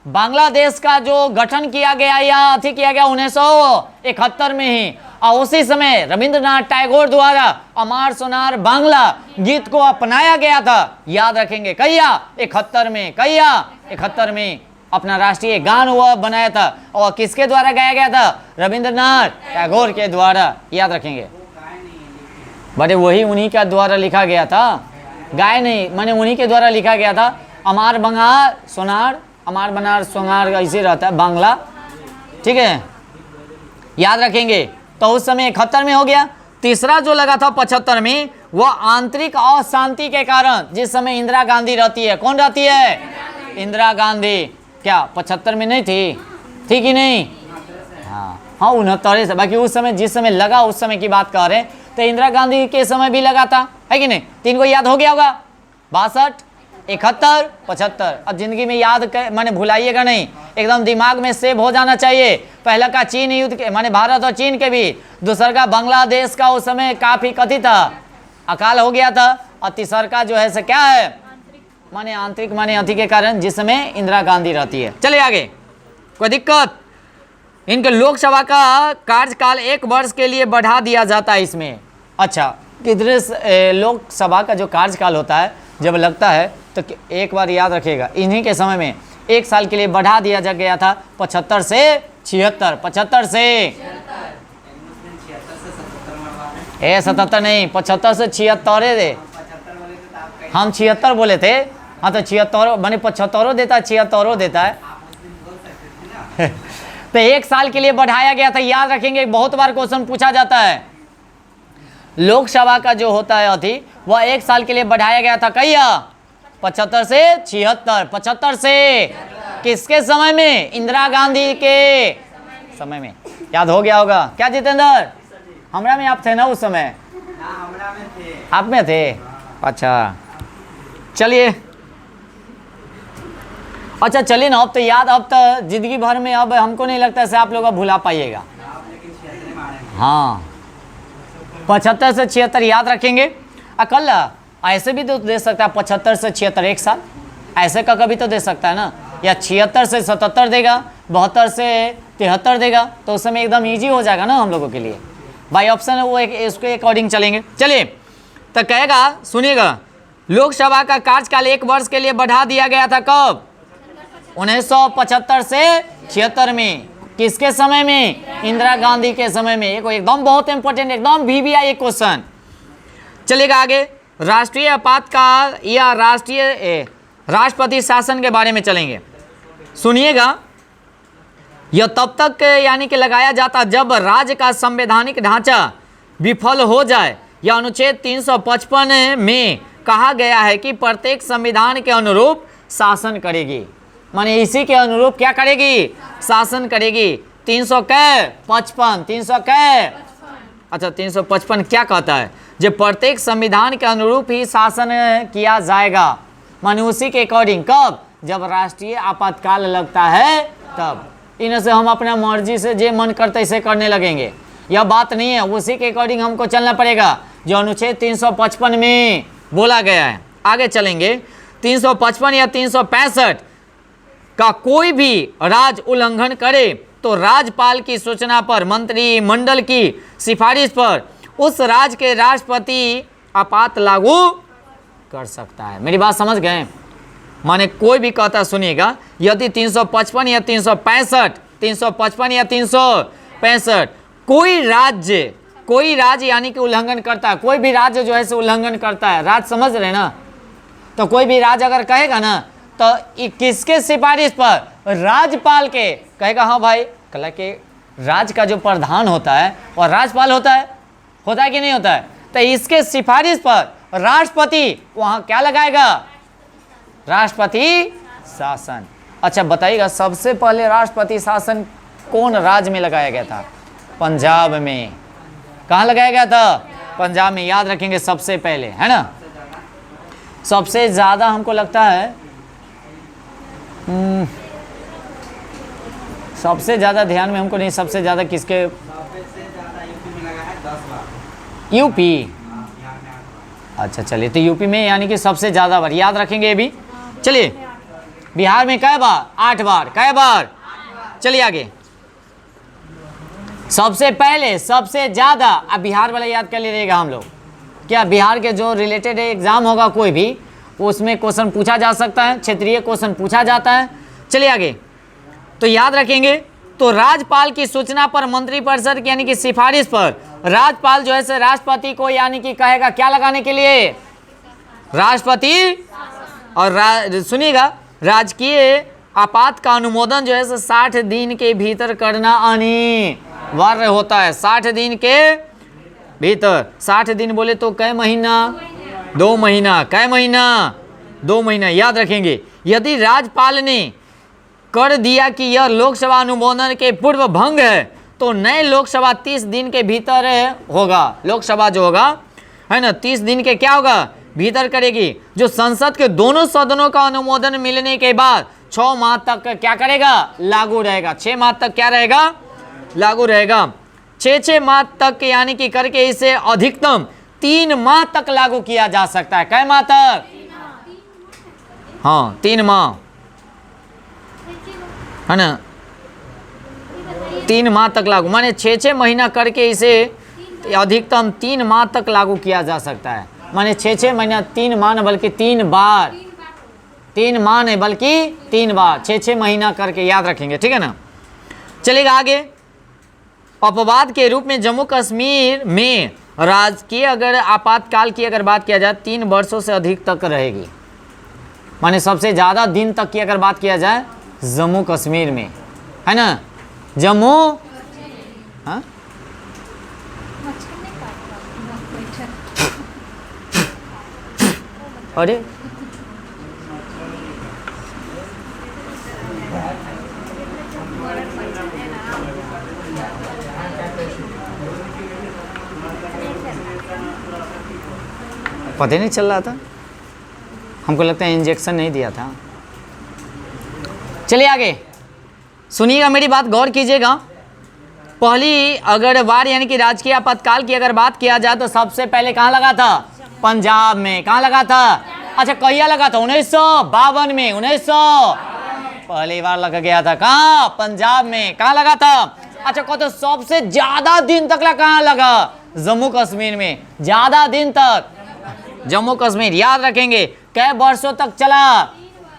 बांग्लादेश का जो गठन किया गया या अथी किया गया 1971 में ही, और उसी समय रविंद्रनाथ टैगोर द्वारा अमार सोनार बांग्ला गीत को अपनाया गया था। याद रखेंगे, कहिया 71 में, कहिया 71 में अपना राष्ट्रीय गान हुआ बनाया था, और किसके द्वारा गाया गया था, रविंद्रनाथ टैगोर के द्वारा। याद रखेंगे, बड़े वही उन्हीं का द्वारा लिखा गया था, गाय नहीं, माने उन्हीं के द्वारा लिखा गया था। अमार बंगार सोनार, अमार बनार सोनार ऐसे रहता है बांग्ला, ठीक है, याद रखेंगे। तो उस समय 71 में हो गया। तीसरा जो लगा था 75 में, वह आंतरिक अशांति के कारण, जिस समय इंदिरा गांधी रहती है, कौन रहती है, इंदिरा गांधी। क्या 75 में नहीं थी कि नहीं, हाँ 69 से, बाकी उस समय जिस समय लगा उस समय की बात कर रहे हैं, तो इंदिरा गांधी के समय भी लगा था, है कि नहीं। 3 को याद हो गया होगा, 62, 71, 75। अब जिंदगी में याद माने भुलाइएगा नहीं, एकदम दिमाग में सेव हो जाना चाहिए। पहला का चीन युद्ध के माने भारत और चीन के भी, दूसरा का बांग्लादेश का उस समय काफी कथित था, अकाल हो गया था, और तीसरा का जो है से क्या है, माने आंतरिक माने अति के कारण, जिस समय इंदिरा गांधी रहती है। चलिए आगे, कोई दिक्कत। इनके लोकसभा का कार्यकाल 1 वर्ष के लिए बढ़ा दिया जाता है इसमें। अच्छा, कितने लोकसभा का जो कार्यकाल होता है, जब लगता है तो एक बार याद रखिएगा, इन्हीं के समय में 1 साल के लिए बढ़ा दिया जा गया था 75 से 76, 75 से 77 नहीं, 75 से 76 दे, हम 76 बोले थे। हाँ तो 76 मैंने 75 देता है, 76 देता है। तो 1 साल के लिए बढ़ाया गया था, याद रखेंगे, बहुत बार क्वेश्चन पूछा जाता है। लोकसभा का जो होता है अति वह 1 साल के लिए बढ़ाया गया था, कहिया 75 से 76, 75 से किसके समय में? इंदिरा गांधी के समय में। याद हो गया होगा क्या जितेंद्र? हमरा में आप थे ना उस समय? हमरा में थे। आप में थे? अच्छा चलिए, अच्छा चलिए ना, अब तो याद, अब तो जिंदगी भर में अब हमको नहीं लगता है आप लोग अब भुला पाइएगा। हाँ 75 से 76 याद रखेंगे। कल ऐसे भी तो दे सकता है 75 से 76 1 साल, ऐसे का कभी तो दे सकता है ना, या 76 से 77 देगा, 72 से 73 देगा, तो उस समय एकदम इजी हो जाएगा ना हम लोगों के लिए। बाई ऑप्शन है वो, इसके अकॉर्डिंग चलेंगे। चलिए तो कहेगा, सुनिएगा, लोकसभा का कार्यकाल 1 वर्ष के लिए बढ़ा दिया गया था कब? 1975 से 76 में। किसके समय में? इंदिरा गांधी के समय में। एकदम बहुत इंपॉर्टेंट, एकदम VVI एक क्वेश्चन। चलिएगा आगे, राष्ट्रीय आपातकाल या राष्ट्रपति शासन के बारे में चलेंगे। सुनिएगा, यह तब तक यानी कि लगाया जाता जब राज्य का संवैधानिक ढांचा विफल हो जाए, या अनुच्छेद 355 में कहा गया है कि प्रत्येक संविधान के अनुरूप शासन करेगी, माने इसी के अनुरूप क्या करेगी? शासन करेगी। 355 अच्छा 355 क्या कहता है? जब प्रत्येक संविधान के अनुरूप ही शासन किया जाएगा, माने उसी के अकॉर्डिंग। कब? जब राष्ट्रीय आपातकाल लगता है तब। इन्हें से हम अपना मर्जी से जो मन करते इसे करने लगेंगे, यह बात नहीं है, उसी के अकॉर्डिंग हमको चलना पड़ेगा जो अनुच्छेद 355 में बोला गया है। आगे चलेंगे, 355 या 365 का कोई भी राज्य उल्लंघन करे तो राज्यपाल की सूचना पर, मंत्रिमंडल की सिफारिश पर उस राज्य के राष्ट्रपति आपात लागू कर सकता है। मेरी बात समझ गए? माने कोई भी कहता, सुनिएगा, यदि 355 या 365, 355 या 365 कोई राज्य यानी कि उल्लंघन करता है, कोई भी राज्य जो है से उल्लंघन करता है, राज्य समझ रहे ना, तो कोई भी राज्य अगर कहेगा ना तो किसके सिफारिश पर? राज्यपाल के। कहेगा हाँ भाई, कल के राज्य का जो प्रधान होता है और राज्यपाल होता है कि नहीं होता है? तो इसके सिफारिश पर राष्ट्रपति वहां क्या लगाएगा? राष्ट्रपति शासन। अच्छा बताइएगा, सबसे पहले राष्ट्रपति शासन कौन राज्य में लगाया गया था? पंजाब में। कहाँ लगाया गया था? पंजाब में। याद रखेंगे सबसे पहले, है ना। सबसे ज्यादा हमको लगता है सबसे ज्यादा ध्यान में हमको नहीं, सबसे ज्यादा किसके? यूपी। अच्छा चलिए, तो यूपी में यानी कि सबसे ज्यादा बार याद रखेंगे ये भी। चलिए, बिहार में कै बार? 8 बार। कै बार? चलिए आगे, सबसे पहले सबसे ज्यादा। अब बिहार वाला याद कर लीजिएगा हम लोग, क्या बिहार के जो रिलेटेड एग्जाम होगा कोई भी, उसमें क्वेश्चन पूछा जा सकता है, क्षेत्रीय क्वेश्चन पूछा जाता है। चलिए आगे, तो याद रखेंगे, तो राज्यपाल की सूचना पर, मंत्रिपरिषद की यानी कि सिफारिश पर राज्यपाल जो है से राष्ट्रपति को यानी कि कहेगा क्या लगाने के लिए? राष्ट्रपति। और सुनिएगा, राजकीय आपात का अनुमोदन जो है से 60 दिन के भीतर करना अनिवार्य होता है। 60 दिन के भीतर। 60 दिन बोले तो कै महीना? 2 महीना। कै महीना? 2 महीना। याद रखेंगे, यदि राज्यपाल ने कर दिया कि यह लोकसभा अनुमोदन के पूर्व भंग है तो नए लोकसभा 30 दिन के भीतर होगा। लोकसभा जो होगा है ना 30 दिन के क्या होगा? भीतर करेगी, जो संसद के दोनों सदनों का अनुमोदन मिलने के बाद 6 माह तक क्या करेगा? लागू रहेगा। 6 माह तक क्या रहेगा? लागू रहेगा। 6 माह तक यानी कि करके इसे अधिकतम 3 माह तक लागू किया जा सकता है। कै माह तक? हाँ 3 माह, है ना, 3 माह तक लागू, माने 6 महीना करके इसे अधिकतम 3 माह तक लागू किया जा सकता है। माने 6 महीना, 3 माह नहीं बल्कि 3 बार, 3 माह नहीं बल्कि 3 बार, 6 महीना करके याद रखेंगे, ठीक है ना। चलेगा आगे। अपवाद के रूप में जम्मू कश्मीर में राजकीय अगर आपातकाल की अगर बात किया जाए 3 वर्षों से अधिक तक रहेगी, माने सबसे ज़्यादा दिन तक की अगर बात किया जाए जम्मू कश्मीर में, है ना, जम्मू, हाँ अरे पता नहीं चल रहा था, हमको लगता है इंजेक्शन नहीं दिया था। चलिए आगे सुनिएगा, मेरी बात गौर कीजिएगा। पहली अगर वार यानी कि राजकीय आपातकाल की अगर बात किया जाए तो सबसे पहले कहाँ लगा था? पंजाब में। कहाँ लगा था? अच्छा कहिया लगा था? 1952 में, 1900 पहली बार लग गया था। कहाँ? पंजाब में। कहाँ लगा था? अच्छा कहो तो सबसे ज्यादा दिन तक कहाँ लगा? जम्मू कश्मीर में। ज्यादा दिन तक जम्मू कश्मीर, याद रखेंगे। कै वर्षों तक चला?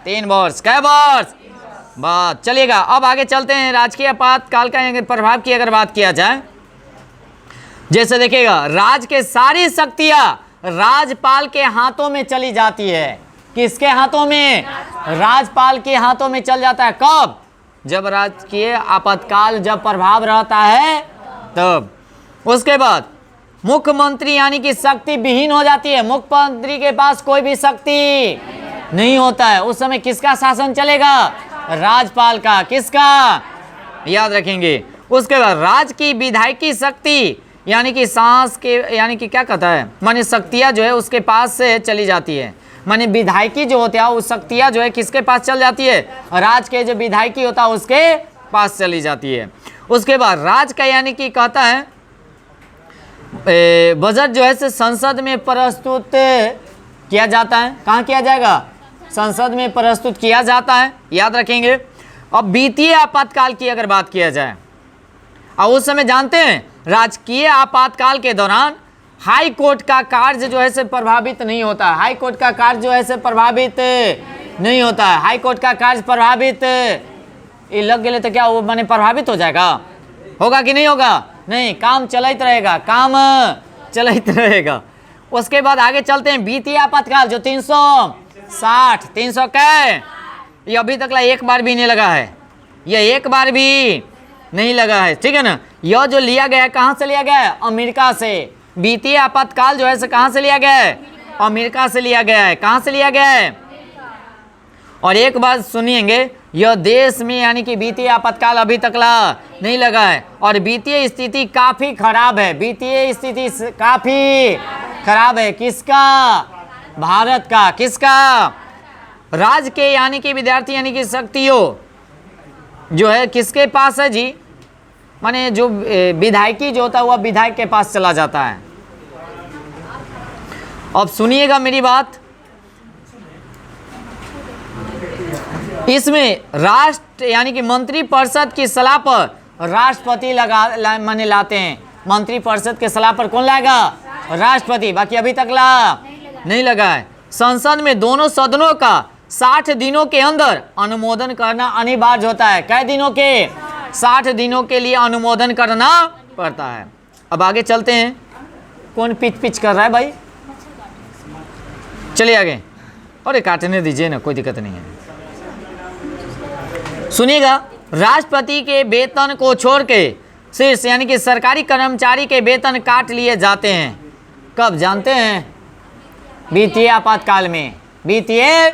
3 वर्ष। कै वर्ष? बात चलिएगा। अब आगे चलते हैं। राजकीय आपातकाल का अगर प्रभाव की अगर बात किया जाए, जैसे देखिएगा राज के सारी शक्तियां राज्यपाल के हाथों में चली जाती है। किसके हाथों में? राज्यपाल के हाथों में चल जाता है। कब? जब राजकीय आपातकाल जब प्रभाव रहता है तब। उसके बाद मुख्यमंत्री यानी कि शक्ति विहीन हो जाती है। मुख्यमंत्री के पास कोई भी शक्ति नहीं होता है। उस समय किसका शासन चलेगा? राज्यपाल का। किसका? याद रखेंगे। उसके बाद राज्य की विधायकी शक्ति यानी कि सांस के यानी कि क्या कहता है, माने शक्तियाँ जो है उसके पास से चली जाती है। माने विधायकी जो होता है उस शक्तियाँ जो है किसके पास चल जाती है? राज्य के जो विधायकी होता है उसके पास चली जाती है। उसके बाद राज्य का यानी कि कहता है बजट जो है से संसद में प्रस्तुत किया जाता है। कहाँ किया जाएगा? संसद में प्रस्तुत किया जाता है, याद रखेंगे। अब वित्तीय आपातकाल की अगर बात किया जाए, और उस समय जानते हैं राजकीय आपातकाल के दौरान हाई कोर्ट का कार्य जो है से प्रभावित नहीं होता है। हाई कोर्ट का कार्य जो है से प्रभावित नहीं होता है। हाई कोर्ट का कार्य प्रभावित ये लग गए तो क्या वो माने प्रभावित हो जाएगा? होगा कि नहीं होगा? नहीं, काम चलते रहेगा, काम चलते रहेगा। उसके बाद आगे चलते हैं। वित्तीय आपातकाल जो 360 300 का ये अभी तक एक बार भी नहीं लगा है। ये एक बार भी नहीं लगा है, ठीक है ना। यह जो लिया गया है कहाँ से लिया गया है? अमेरिका से। वित्तीय आपातकाल जो है से कहाँ से लिया गया है? अमेरिका से लिया गया है। कहाँ से लिया गया है? और एक बात सुनिएंगे, यह देश में यानी कि वित्तीय आपातकाल अभी तक नहीं लगा है और वित्तीय स्थिति काफी खराब है। वित्तीय स्थिति काफी खराब है। किसका? भारत का। किसका? राज्य के यानी कि विद्यार्थी यानी कि शक्तियों जो है किसके पास है जी? माने जो विधायकी जो होता है वह विधायक के पास चला जाता है। अब सुनिएगा मेरी बात, इसमें राष्ट्र यानी कि मंत्रिपरिषद की सलाह पर राष्ट्रपति माने लाते हैं। मंत्रिपरिषद के सलाह पर कौन लाएगा? राष्ट्रपति। बाकी अभी तक नहीं लगा है। संसद में दोनों सदनों का 60 दिनों के अंदर अनुमोदन करना अनिवार्य होता है। कै दिनों के? 60 दिनों के लिए अनुमोदन करना पड़ता है। अब आगे चलते हैं। कौन पिच पिच कर रहा है भाई? चलिए आगे। अरे काटने दीजिए ना, कोई दिक्कत नहीं है। सुनिएगा, राष्ट्रपति के वेतन को छोड़ के शीर्ष यानी कि सरकारी कर्मचारी के वेतन काट लिए जाते हैं। कब जानते हैं? वित्तीय आपातकाल में। वित्तीय,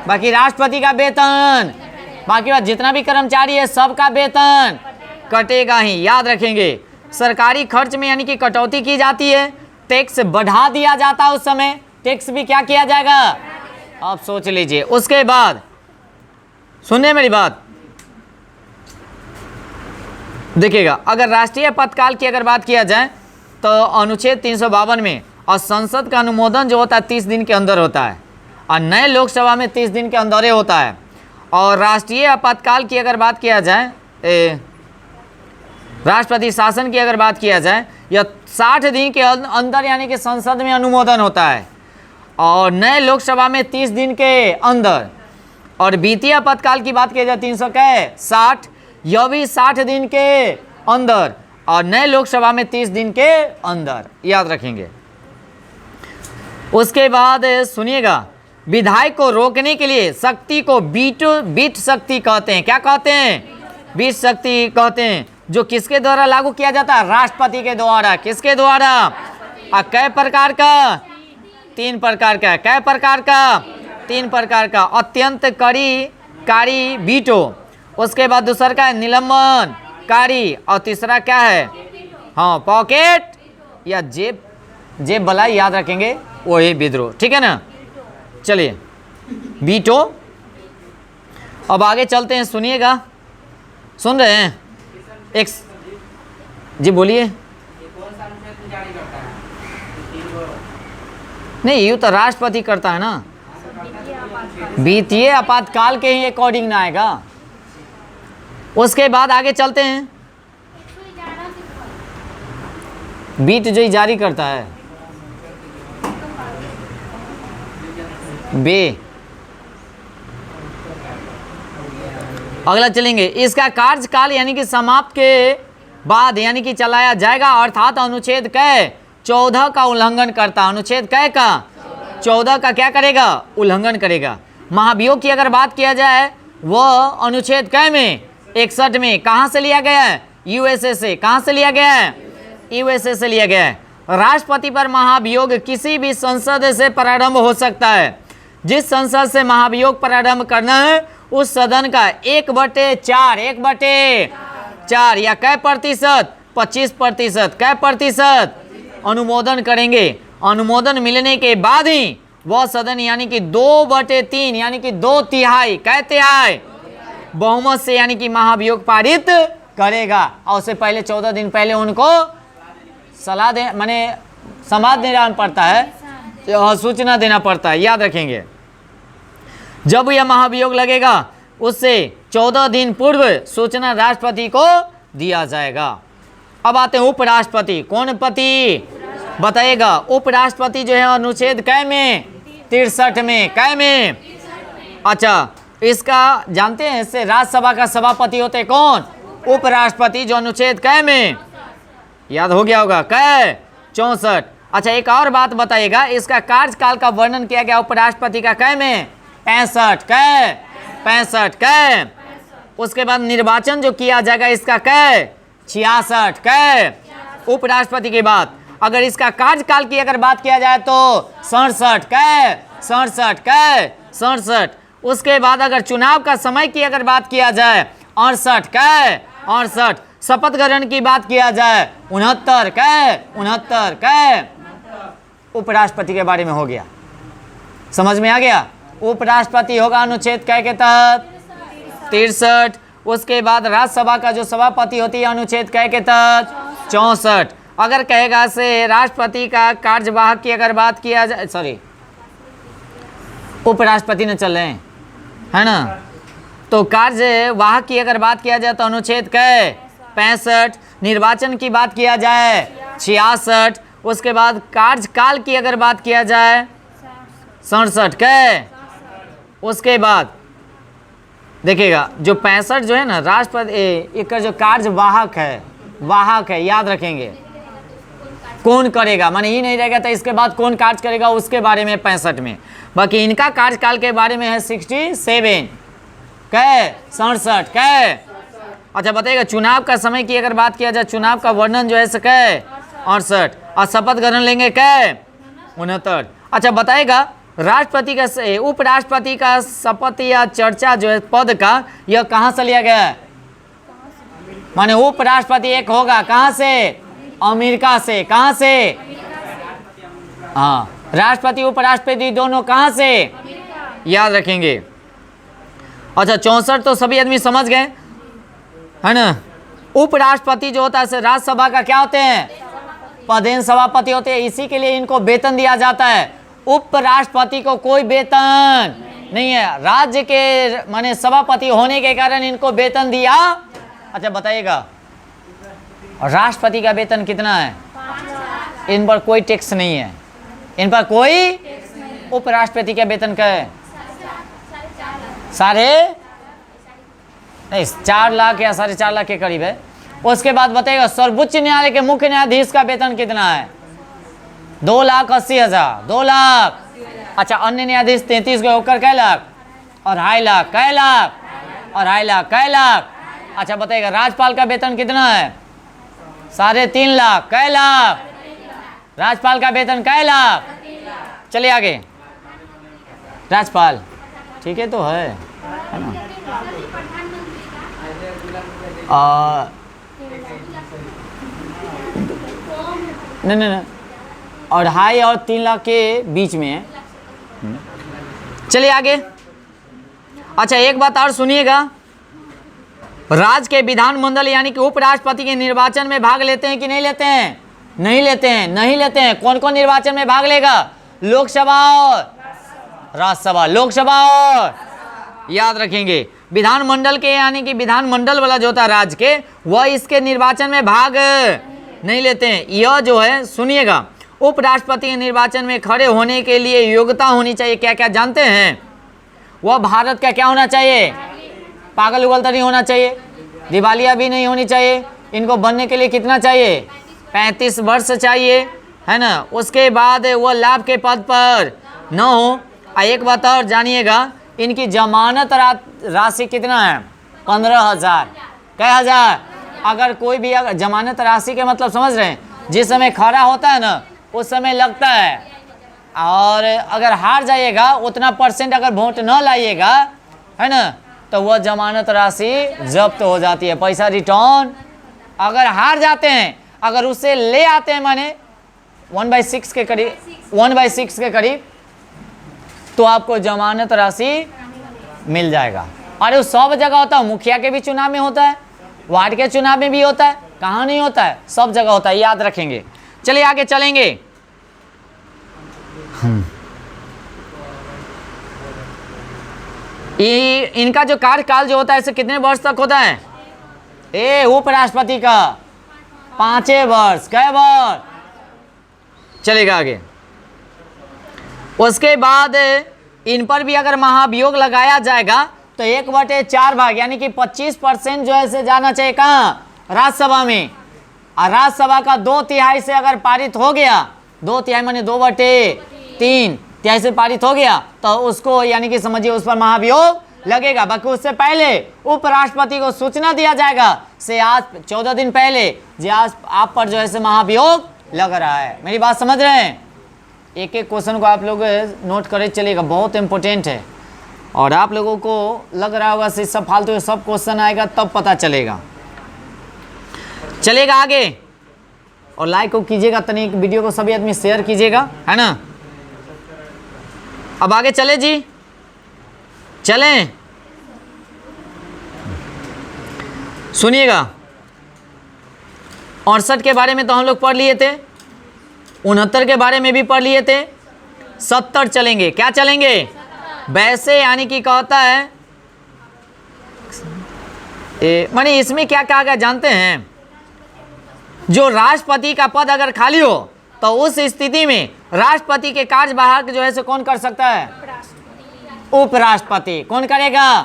बाकी राष्ट्रपति का वेतन, बाकी बात जितना भी कर्मचारी है सबका वेतन कटेगा ही, याद रखेंगे। सरकारी खर्च में यानी कि कटौती की जाती है। टैक्स बढ़ा दिया जाता है। उस समय टैक्स भी क्या किया जाएगा? आप सोच लीजिए। उसके बाद सुनिए मेरी बात, देखिएगा अगर राष्ट्रीय आपातकाल की अगर बात किया जाए तो अनुच्छेद 352 में और संसद का अनुमोदन जो होता है 30 दिन के अंदर होता है और नए लोकसभा में 30 दिन के अंदर होता है। और राष्ट्रीय आपातकाल की अगर बात किया जाए, राष्ट्रपति शासन की अगर बात किया जाए, या 60 दिन के अंदर यानी कि संसद में अनुमोदन होता है, और नए लोकसभा में 30 दिन के अंदर। और वित्तीय आपातकाल की बात की जाए 360, यह भी 60 दिन के अंदर, और नए लोकसभा में 30 दिन के अंदर, याद रखेंगे। उसके बाद सुनिएगा, विधायक को रोकने के लिए शक्ति को बीट शक्ति कहते हैं। क्या कहते हैं? बीट शक्ति कहते हैं, जो किसके द्वारा लागू किया जाता है? राष्ट्रपति के द्वारा। किसके द्वारा? कै प्रकार का? 3 प्रकार का। कै प्रकार का? 3 प्रकार का। अत्यंत कारी बीटो, उसके बाद दूसरा का है निलंबनकारी, और तीसरा क्या है? हाँ, पॉकेट या जेब वाला, याद रखेंगे, वही विद्रोह। ठीक है ना? चलिए, बीटो। अब आगे चलते हैं, सुनिएगा, सुन रहे हैं? एक जी बोलिए। नहीं, यूँ तो राष्ट्रपति करता है ना, वित्तीय आपातकाल के ही अकॉर्डिंग ना आएगा। उसके बाद आगे चलते हैं, बीट जो ही जारी करता है, बे। अगला चलेंगे, इसका कार्यकाल यानी कि समाप्त के बाद यानी कि चलाया जाएगा, अर्थात अनुच्छेद कै 14 का उल्लंघन करता। अनुच्छेद कै का 14 का क्या करेगा? उल्लंघन करेगा। महाभियोग की अगर बात किया जाए, वह अनुच्छेद कै में 61 में कहाँ से लिया गया है? यूएसए से। कहाँ से लिया गया है? यूएसए से लिया गया है। राष्ट्रपति पर महाभियोग किसी भी संसद से प्रारंभ हो सकता है। जिस संसद से महाभियोग प्रारंभ करना है, उस सदन का 1/4 या कै प्रतिशत? 25%। कै प्रतिशत? अनुमोदन करेंगे। अनुमोदन मिलने के बाद ही वह सदन यानी कि 2/3 यानी कि 2/3 कै तिहाई बहुमत से यानी कि महाभियोग पारित करेगा। और उससे पहले 14 दिन पहले उनको सलाह दे, माने समाज देना पड़ता है, सूचना देना पड़ता है, याद रखेंगे। जब यह महाभियोग लगेगा, उससे 14 दिन पूर्व सूचना राष्ट्रपति को दिया जाएगा। अब आते हैं उपराष्ट्रपति। कौन पति बताएगा? उपराष्ट्रपति जो है अनुच्छेद कै में? 63 में। कै में? अच्छा, इसका जानते हैं, इससे राज्यसभा का सभापति होते कौन? उपराष्ट्रपति, जो अनुच्छेद कै में? याद हो गया होगा, कै 64। अच्छा, एक और बात बताइएगा, इसका कार्यकाल का वर्णन किया गया उपराष्ट्रपति का कै में? 65। कै 65 कै। उसके बाद निर्वाचन जो किया जाएगा, इसका कै 66। कै उपराष्ट्रपति के बाद। अगर इसका कार्यकाल की अगर बात किया जाए तो 67। कै 67 कै 67। उसके बाद अगर चुनाव का समय की अगर बात किया जाए, 68 कै 68। शपथ ग्रहण की बात किया जाए, 69 कै 69 कै। उपराष्ट्रपति के बारे में हो गया, समझ में आ गया? उपराष्ट्रपति होगा अनुच्छेद कै के तहत? 63। उसके बाद राज्यसभा का जो सभापति होती है अनुच्छेद कै के तहत? 64। अगर कहेगा से राष्ट्रपति का कार्यवाहक की अगर बात किया जाए, सॉरी, उपराष्ट्रपति ने चल रहे हैं, है ना? तो कार्यवाहक की अगर बात किया जाए तो अनुच्छेद कै 65। निर्वाचन की बात किया जाए 66। उसके बाद कार्यकाल की अगर बात किया जाए 67 कै। उसके बाद देखिएगा, जो 65 जो है ना, राष्ट्रपति एक जो कार्यवाहक है, वाहक है, याद रखेंगे, कौन करेगा, माने ही नहीं रहेगा तो इसके बाद कौन कार्य करेगा, उसके बारे में 65 में। बाकी इनका कार्यकाल के बारे में है 67 कै 67 कै। अच्छा, बताइएगा, चुनाव का समय की अगर बात किया जाए, चुनाव का वर्णन जो है कै 68। और शपथ ग्रहण लेंगे कै 69। अच्छा, बताइएगा, राष्ट्रपति का उपराष्ट्रपति का शपथ या चर्चा जो है पद का, यह कहाँ से लिया गया है? माने उपराष्ट्रपति एक होगा कहाँ से? अमेरिका से। कहाँ से? हाँ, राष्ट्रपति उपराष्ट्रपति दोनों कहाँ से? याद रखेंगे। अच्छा, 64 तो सभी आदमी समझ गए, है ना? उपराष्ट्रपति जो होता है राज्यसभा का क्या होते हैं? पदेन सभापति होते हैं। इसी के लिए इनको वेतन दिया जाता है। उपराष्ट्रपति को कोई वेतन नहीं है, राज्य के माने सभापति होने के कारण इनको वेतन दिया। अच्छा, बताइएगा, राष्ट्रपति का वेतन कितना है? इन पर कोई टैक्स नहीं है, इन पर कोई। उपराष्ट्रपति का वेतन क्या है? 4.5 लाख या 4.5 लाख के करीब है। उसके बाद बताइएगा सर्वोच्च न्यायालय के मुख्य न्यायाधीश का वेतन कितना है? 2,80,000, 2 लाख। अच्छा, अन्य न्यायाधीश 33 के होकर कै लाख और 2.5 लाख, कै लाख और 2.5 लाख, कै लाख। अच्छा बताइएगा राज्यपाल का वेतन कितना है? 3.5 लाख, कै लाख। राज्यपाल का वेतन कै लाख। चलिए आगे, राज्यपाल ठीक है तो है ना। नहीं, और 2.5 और 3 लाख के बीच में है। चलिए आगे। अच्छा एक बात और सुनिएगा, राज्य के विधानमंडल यानी कि उपराष्ट्रपति के निर्वाचन में भाग लेते हैं कि नहीं लेते हैं? नहीं लेते हैं, नहीं लेते हैं। कौन कौन निर्वाचन में भाग लेगा? लोकसभा और राज्यसभा, लोकसभा और, याद रखेंगे। विधानमंडल के यानी कि विधानमंडल वाला जो होता है राज्य के, वह इसके निर्वाचन में भाग नहीं लेते हैं। यह जो है सुनिएगा, उपराष्ट्रपति के निर्वाचन में खड़े होने के लिए योग्यता होनी चाहिए। क्या क्या जानते हैं? वह भारत का क्या होना चाहिए? पागल उगल तो नहीं होना चाहिए, दिवालिया भी नहीं होनी चाहिए। इनको बनने के लिए कितना चाहिए? 35 वर्ष चाहिए, है ना। उसके बाद वह लाभ के पद पर न हो। एक बात और जानिएगा, इनकी जमानत राशि कितना है? 15,000, कई हजार। अगर कोई भी अगर जमानत राशि के मतलब समझ रहे हैं, जिस समय खड़ा होता है ना उस समय लगता है, और अगर हार जाइएगा उतना परसेंट अगर वोट न लाइएगा, है ना, तो वह जमानत राशि जब्त हो जाती है, पैसा रिटर्न। अगर हार जाते हैं, अगर उससे ले आते हैं माने 1/6 के करीब, 1/6 के करीब, तो आपको जमानत राशि मिल जाएगा। और वो सब जगह होता है, मुखिया के भी चुनाव में होता है, वार्ड के चुनाव में भी होता है, कहाँ नहीं होता है? सब जगह होता है, याद रखेंगे। चलिए आगे चलेंगे। इनका जो कार्यकाल जो होता है इसे कितने वर्ष तक होता है? उपराष्ट्रपति का 5 वर्ष, कै वर्ष? चलेगा आगे। उसके बाद इन पर भी अगर महाभियोग लगाया जाएगा तो 1/4 भाग यानी कि 25% जो है से जाना चाहिए कहाँ? राज्यसभा में। और राज्यसभा का 2/3 से अगर पारित हो गया, 2/3 माने 2/3 तिहाई से पारित हो गया, तो उसको यानी कि समझिए उस पर महाभियोग लगेगा। बाकी उससे पहले उपराष्ट्रपति को सूचना दिया जाएगा से आज 14 दिन पहले जो आज आप पर जो है से महाभियोग लग रहा है। मेरी बात समझ रहे हैं? एक एक क्वेश्चन को आप लोग नोट करे चलेगा, बहुत इंपॉर्टेंट है। और आप लोगों को लग रहा होगा से सब फालतू सब क्वेश्चन आएगा तब पता चलेगा। चलेगा आगे। और लाइक को कीजिएगा, तनिक वीडियो को सभी आदमी शेयर कीजिएगा, है ना। अब आगे चले जी, चलें। सुनिएगा, 68 के बारे में तो हम लोग पढ़ लिए थे, 69 के बारे में भी पढ़ लिए थे, 70 चलेंगे। क्या चलेंगे? वैसे यानी कि कहता है माने इसमें क्या कहा गया जानते हैं? जो राष्ट्रपति का पद अगर खाली हो तो उस स्थिति में राष्ट्रपति के कार्यवाहक जो है सो कौन कर सकता है? उपराष्ट्रपति। कौन करेगा?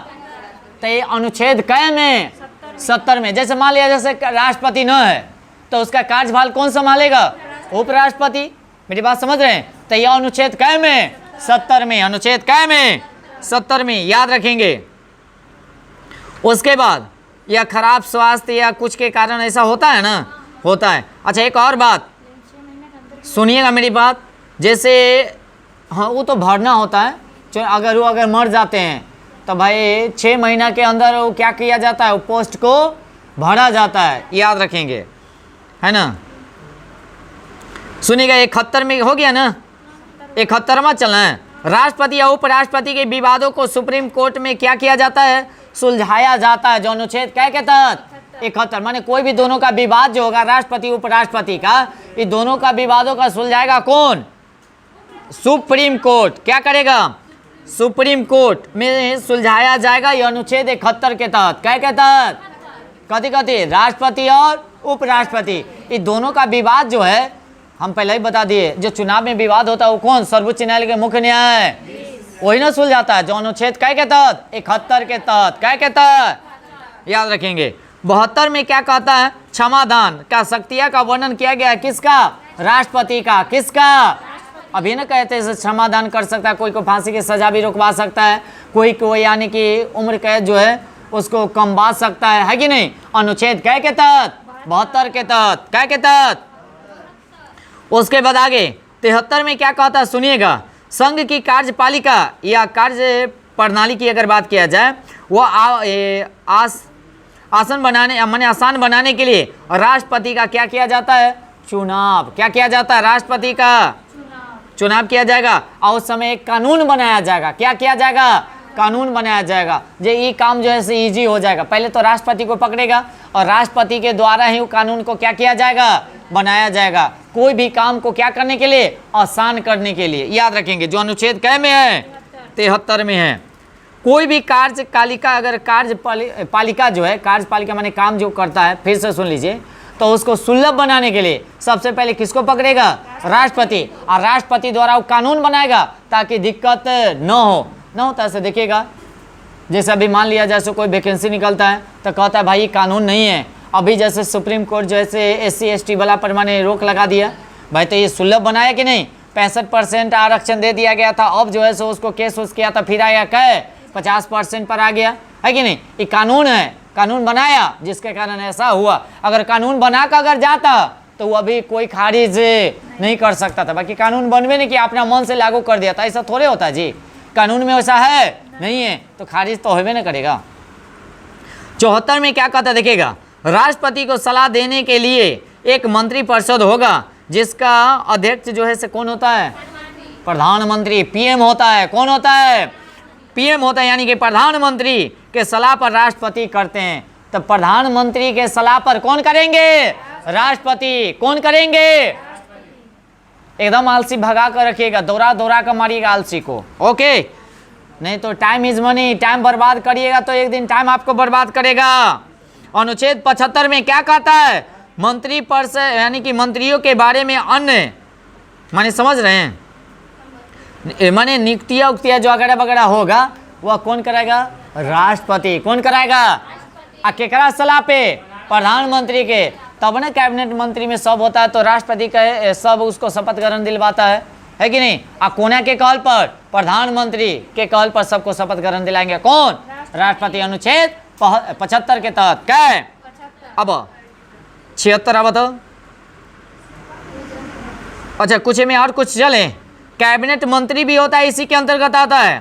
तो ये अनुच्छेद कै में? 70 में। जैसे मान लिया जैसे राष्ट्रपति न है तो उसका कार्यभार कौन संभालेगा? उपराष्ट्रपति। मेरी बात समझ रहे हैं? तो यह अनुच्छेद कै में? 70 में। अनुच्छेद कै में? 70 में, याद रखेंगे। उसके बाद या खराब स्वास्थ्य या कुछ के कारण ऐसा होता है ना, होता है। अच्छा एक और बात सुनिएगा मेरी बात, जैसे हाँ वो तो भरना होता है, अगर वो अगर मर जाते हैं तो भाई 6 महीना के अंदर वो क्या किया जाता है? वो पोस्ट को भरा जाता है, याद रखेंगे, है ना। सुनिएगा 71 में हो गया ना, 71वां चलना है। राष्ट्रपति या उपराष्ट्रपति के विवादों को सुप्रीम कोर्ट में क्या किया जाता है? सुलझाया जाता है। जो अनुच्छेद क्या के तहत? 71। माने कोई भी दोनों का विवाद जो होगा राष्ट्रपति उपराष्ट्रपति का, ये दोनों का विवादों का सुलझाएगा कौन? Supreme court. क्या करेगा? सुप्रीम कोर्ट में सुलझाया जाएगा। ये अनुच्छेद 71 के तहत। क्या के तहत? कथी कथी? राष्ट्रपति और उपराष्ट्रपति, ये दोनों का विवाद जो है हम पहले ही बता दिए, जो चुनाव में विवाद होता है वो कौन? सर्वोच्च न्यायालय के मुख्य न्याय, वही ना सुलझाता है। जो अनुच्छेद कै के तहत? 71 के तहत। कै के तहत? याद रखेंगे। 72 में क्या कहता है? क्षमादान का शक्तियां का वर्णन किया गया है किसका? राष्ट्रपति का। किसका? अभी ना कहते हैं क्षमादान कर सकता है, कोई को फांसी की सजा भी रुकवा सकता है, कोई को यानी कि उम्र कैद जो है उसको कमवा सकता है कि नहीं? अनुच्छेद कै के तहत? 72 के तहत। कै के तहत? उसके बाद आगे 73 में क्या कहता है सुनिएगा, संघ की कार्यपालिका या कार्य प्रणाली की अगर बात किया जाए, वो आसान बनाने के लिए राष्ट्रपति का क्या किया जाता है? चुनाव। क्या किया जाता है? राष्ट्रपति का चुनाव किया जाएगा और उस समय एक कानून बनाया जाएगा। क्या किया जाएगा? कानून बनाया जाएगा। ये काम जो है इजी हो जाएगा। पहले तो राष्ट्रपति को पकड़ेगा और राष्ट्रपति के द्वारा ही कानून को क्या किया जाएगा? बनाया जाएगा। कोई भी काम को क्या करने के लिए? आसान करने के लिए। याद रखेंगे। जो अनुच्छेद कै में है? 73 में है। कोई भी कार्यपालिका अगर कार्यपालिका जो है, कार्यपालिका माने काम जो करता है, फिर से सुन लीजिए, तो उसको सुलभ बनाने के लिए सबसे पहले किसको पकड़ेगा? राष्ट्रपति। और राष्ट्रपति द्वारा वो कानून बनाएगा ताकि दिक्कत न हो तो ऐसे देखिएगा, जैसे अभी मान लिया जैसे कोई वैकेंसी निकलता है तो कहता है भाई कानून नहीं है। अभी जैसे सुप्रीम कोर्ट जैसे SC ST वाला पर माने रोक लगा दिया, भाई तो ये सुलभ बनाया कि नहीं? 65% आरक्षण दे दिया गया था, अब जो है सो उसको केस किया था, फिर आया क्या 50% पर आ गया है कि नहीं? ये कानून है, कानून बनाया जिसके कारण ऐसा हुआ। अगर कानून बना कर अगर जाता तो वो अभी कोई खारिज नहीं कर सकता था। बाकी कानून बनवे नहीं कि अपना मन से लागू कर दिया था, ऐसा थोड़े होता जी। कानून में वैसा है नहीं है तो खारिज तो होवे ना करेगा। 74 में क्या कहता है देखिएगा, राष्ट्रपति को सलाह देने के लिए एक मंत्री परिषद होगा जिसका अध्यक्ष जो है से कौन होता है? प्रधानमंत्री। PM होता है। कौन होता है? PM होता है, यानी कि प्रधानमंत्री के सलाह पर राष्ट्रपति करते हैं। तो प्रधानमंत्री के सलाह पर कौन करेंगे? राष्ट्रपति। कौन करेंगे? एकदम आलसी भगा कर रखिएगा, दौरा दौरा कर मारिएगा आलसी को, ओके? नहीं तो टाइम इज मनी, टाइम बर्बाद करिएगा तो एक दिन टाइम आपको बर्बाद करेगा। अनुच्छेद 75 में क्या कहता है? मंत्री परिषद यानी कि मंत्रियों के बारे में अन्य माने समझ रहे हैं, माने नियुक्तियां उक्तियां जो वगैरह वगैरह होगा वह कौन कराएगा? राष्ट्रपति। कौन कराएगा? केकरा सलाह पे? प्रधानमंत्री के। तब ना कैबिनेट मंत्री में सब होता है तो राष्ट्रपति का सब उसको शपथ ग्रहण दिलवाता है कि नहीं? कोना के कहल पर? प्रधानमंत्री के कहल पर सबको शपथ ग्रहण दिलाएंगे कौन? राष्ट्रपति। अनुच्छेद 75 के तहत क्या है? अब 76 अब तो अच्छा कुछ में और कुछ चले। कैबिनेट मंत्री भी होता है, इसी के अंतर्गत आता है।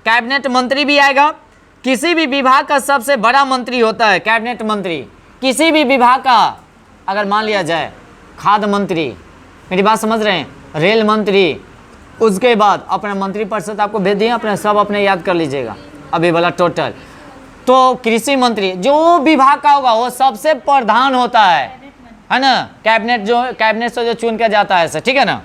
कैबिनेट मंत्री भी आएगा। किसी भी विभाग का सबसे बड़ा मंत्री होता है कैबिनेट मंत्री। किसी भी विभाग का अगर मान लिया जाए, खाद्य मंत्री, मेरी बात समझ रहे हैं, रेल मंत्री, उसके बाद अपना मंत्री परिषद आपको भेज दिए, अपने सब अपने याद कर लीजिएगा अभी वाला टोटल। तो कृषि मंत्री जो विभाग का होगा वो सबसे प्रधान होता है ना? कैबिनेट से जो चुन के जाता है ऐसे, ठीक है ना?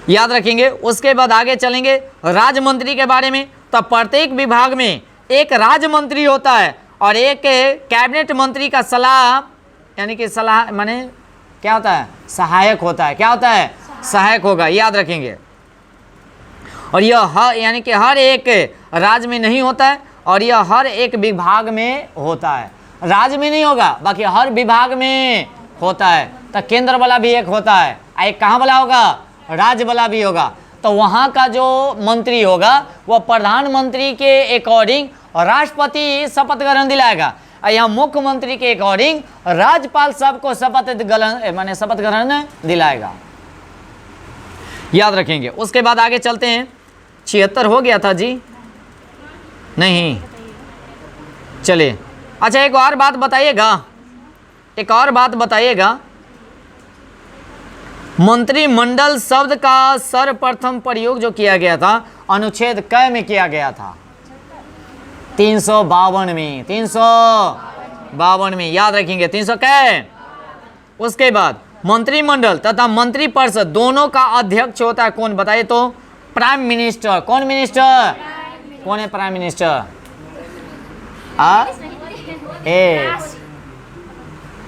याद रखेंगे। उसके बाद आगे चलेंगे राज्य मंत्री के बारे में। तो प्रत्येक विभाग में एक राज्य मंत्री होता है और एक कैबिनेट मंत्री का सलाह यानी कि सलाह माने क्या होता है? सहायक होता है। क्या होता है? सहायक होगा। याद रखेंगे। और यह यानी कि हर एक राज्य में नहीं होता है और यह हर एक विभाग में होता है। राज्य में नहीं होगा, बाकी हर विभाग में होता है। तो केंद्र वाला भी एक होता है, एक कहाँ वाला होगा? राज्य वाला भी होगा। तो वहाँ का जो मंत्री होगा वह प्रधानमंत्री के अकॉर्डिंग राष्ट्रपति शपथ ग्रहण दिलाएगा। यहाँ मुख्यमंत्री के अकॉर्डिंग राज्यपाल सबको शपथ ग्रहण दिलाएगा। याद रखेंगे। उसके बाद आगे चलते हैं। 76 हो गया था जी? नहीं, चलिए। अच्छा एक और बात बताइएगा, मंत्रिमंडल शब्द का सर्वप्रथम प्रयोग जो किया गया था अनुच्छेद कै में किया गया था? 352 में। 352 में। याद रखेंगे 300 कै। उसके बाद मंत्रिमंडल तथा मंत्री परिषद दोनों का अध्यक्ष होता है कौन? बताइए तो? Prime minister. कौन मिनिस्टर? कौन है prime minister?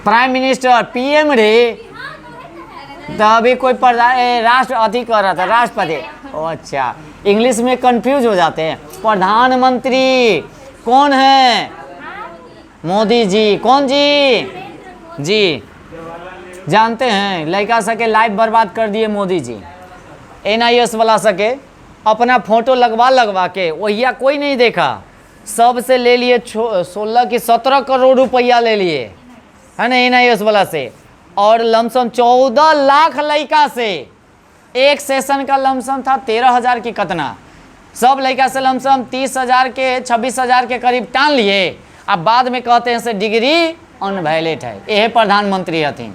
Prime minister PM रे। तो अभी कोई राष्ट्र अति कर रहा था, राष्ट्रपति। ओ अच्छा, इंग्लिश में कंफ्यूज हो जाते हैं। प्रधानमंत्री कौन है? मोदी जी। कौन जी? जी जानते हैं, लड़का सके लाइफ बर्बाद कर दिए मोदी जी। NIS वाला सके अपना फोटो लगवा के वहिया कोई नहीं देखा, सबसे ले लिए 16 की 17 करोड़ रुपया ले लिए, है ना, NIS वाला से। और लमसम 14 लाख लड़का से, एक सेशन का लमसम था 13,000 की कतना, सब लड़का से लमसम 30,000 के 26,000 के करीब टान लिए। अब बाद में कहते हैं से डिग्री अनवैलिड है। यह प्रधानमंत्री हथिन।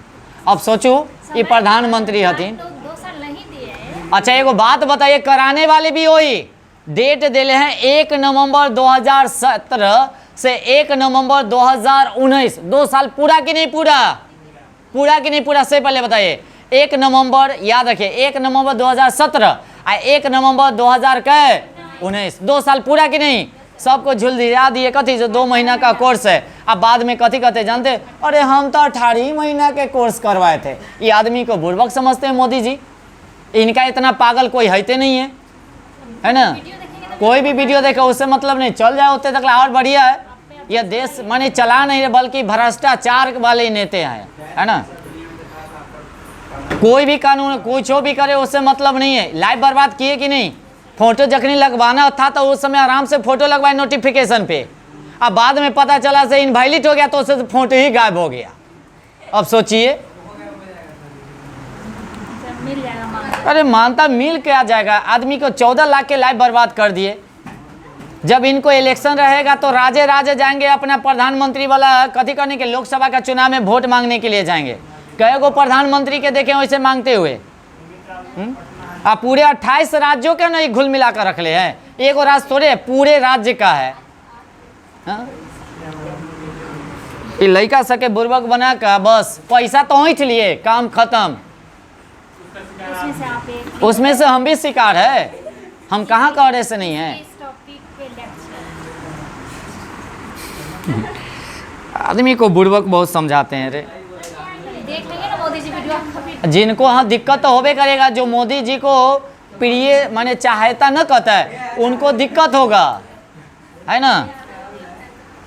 अब सोचू ये प्रधानमंत्री हथिन। अच्छा एगो बात बताइए, कराने वाले भी वही डेट दिले हैं 1 नवंबर 2017 से 1 नवंबर 2019। 2 साल पूरा कि नहीं पूरा? पूरा कि नहीं पूरा? से पहले बताइए, 1 नवंबर याद रखिए, 1 नवंबर 2017 और 1 नवंबर 2019। 2 साल पूरा कि नहीं? सबको झुलझिला दिए कथी जो 2 महीना का कोर्स है। अब बाद में कथी कहते जानते? अरे हम तो 18 महीना के कोर्स करवाए थे। ये आदमी को बुर्बक समझते हैं मोदी जी। इनका इतना पागल कोई हैते नहीं है ना। कोई भी वीडियो देखो उससे मतलब नहीं, चल जाए होते तक और बढ़िया है। यह देश माने चला नहीं रहे बल्कि भ्रष्टाचार वाले ही नेते हैं, है ना। कोई भी कानून कुछ भी करे उससे मतलब नहीं है। लाइफ बर्बाद किए कि नहीं? फोटो जखनी लगवाना था तो उस समय आराम से फोटो लगवाए नोटिफिकेशन पे। अब बाद में पता चला से इनवैलिड हो गया तो उससे फोटो ही गायब हो गया। अब सोचिए, अरे मानता मिल क्या जाएगा? आदमी को 14 लाख के लाइफ बर्बाद कर दिए। जब इनको इलेक्शन रहेगा तो राजे राजे जाएंगे अपना प्रधानमंत्री वाला कथी करने के, लोकसभा का चुनाव में वोट मांगने के लिए जाएंगे। कई गो प्रधानमंत्री के देखे वैसे मांगते हुए। आप पूरे 28 राज्यों के नहीं घुल मिला कर रख ले हैं। एक राज्य थोड़े, पूरे राज्य का है। ये लड़का सके बुर्बक बना का बस पैसा तो ऐंठ लिए, काम खत्म। उसमें से हम भी शिकार है। हम कहाँ का ऐसे नहीं है। आदमी को बुर्बक बहुत समझाते हैं रे। देख लेंगे ना मोदी जी वीडियो। जिनको हाँ दिक्कत तो होबे करेगा, जो मोदी जी को प्रिय माने चाहता न कहता है उनको दिक्कत होगा, है ना।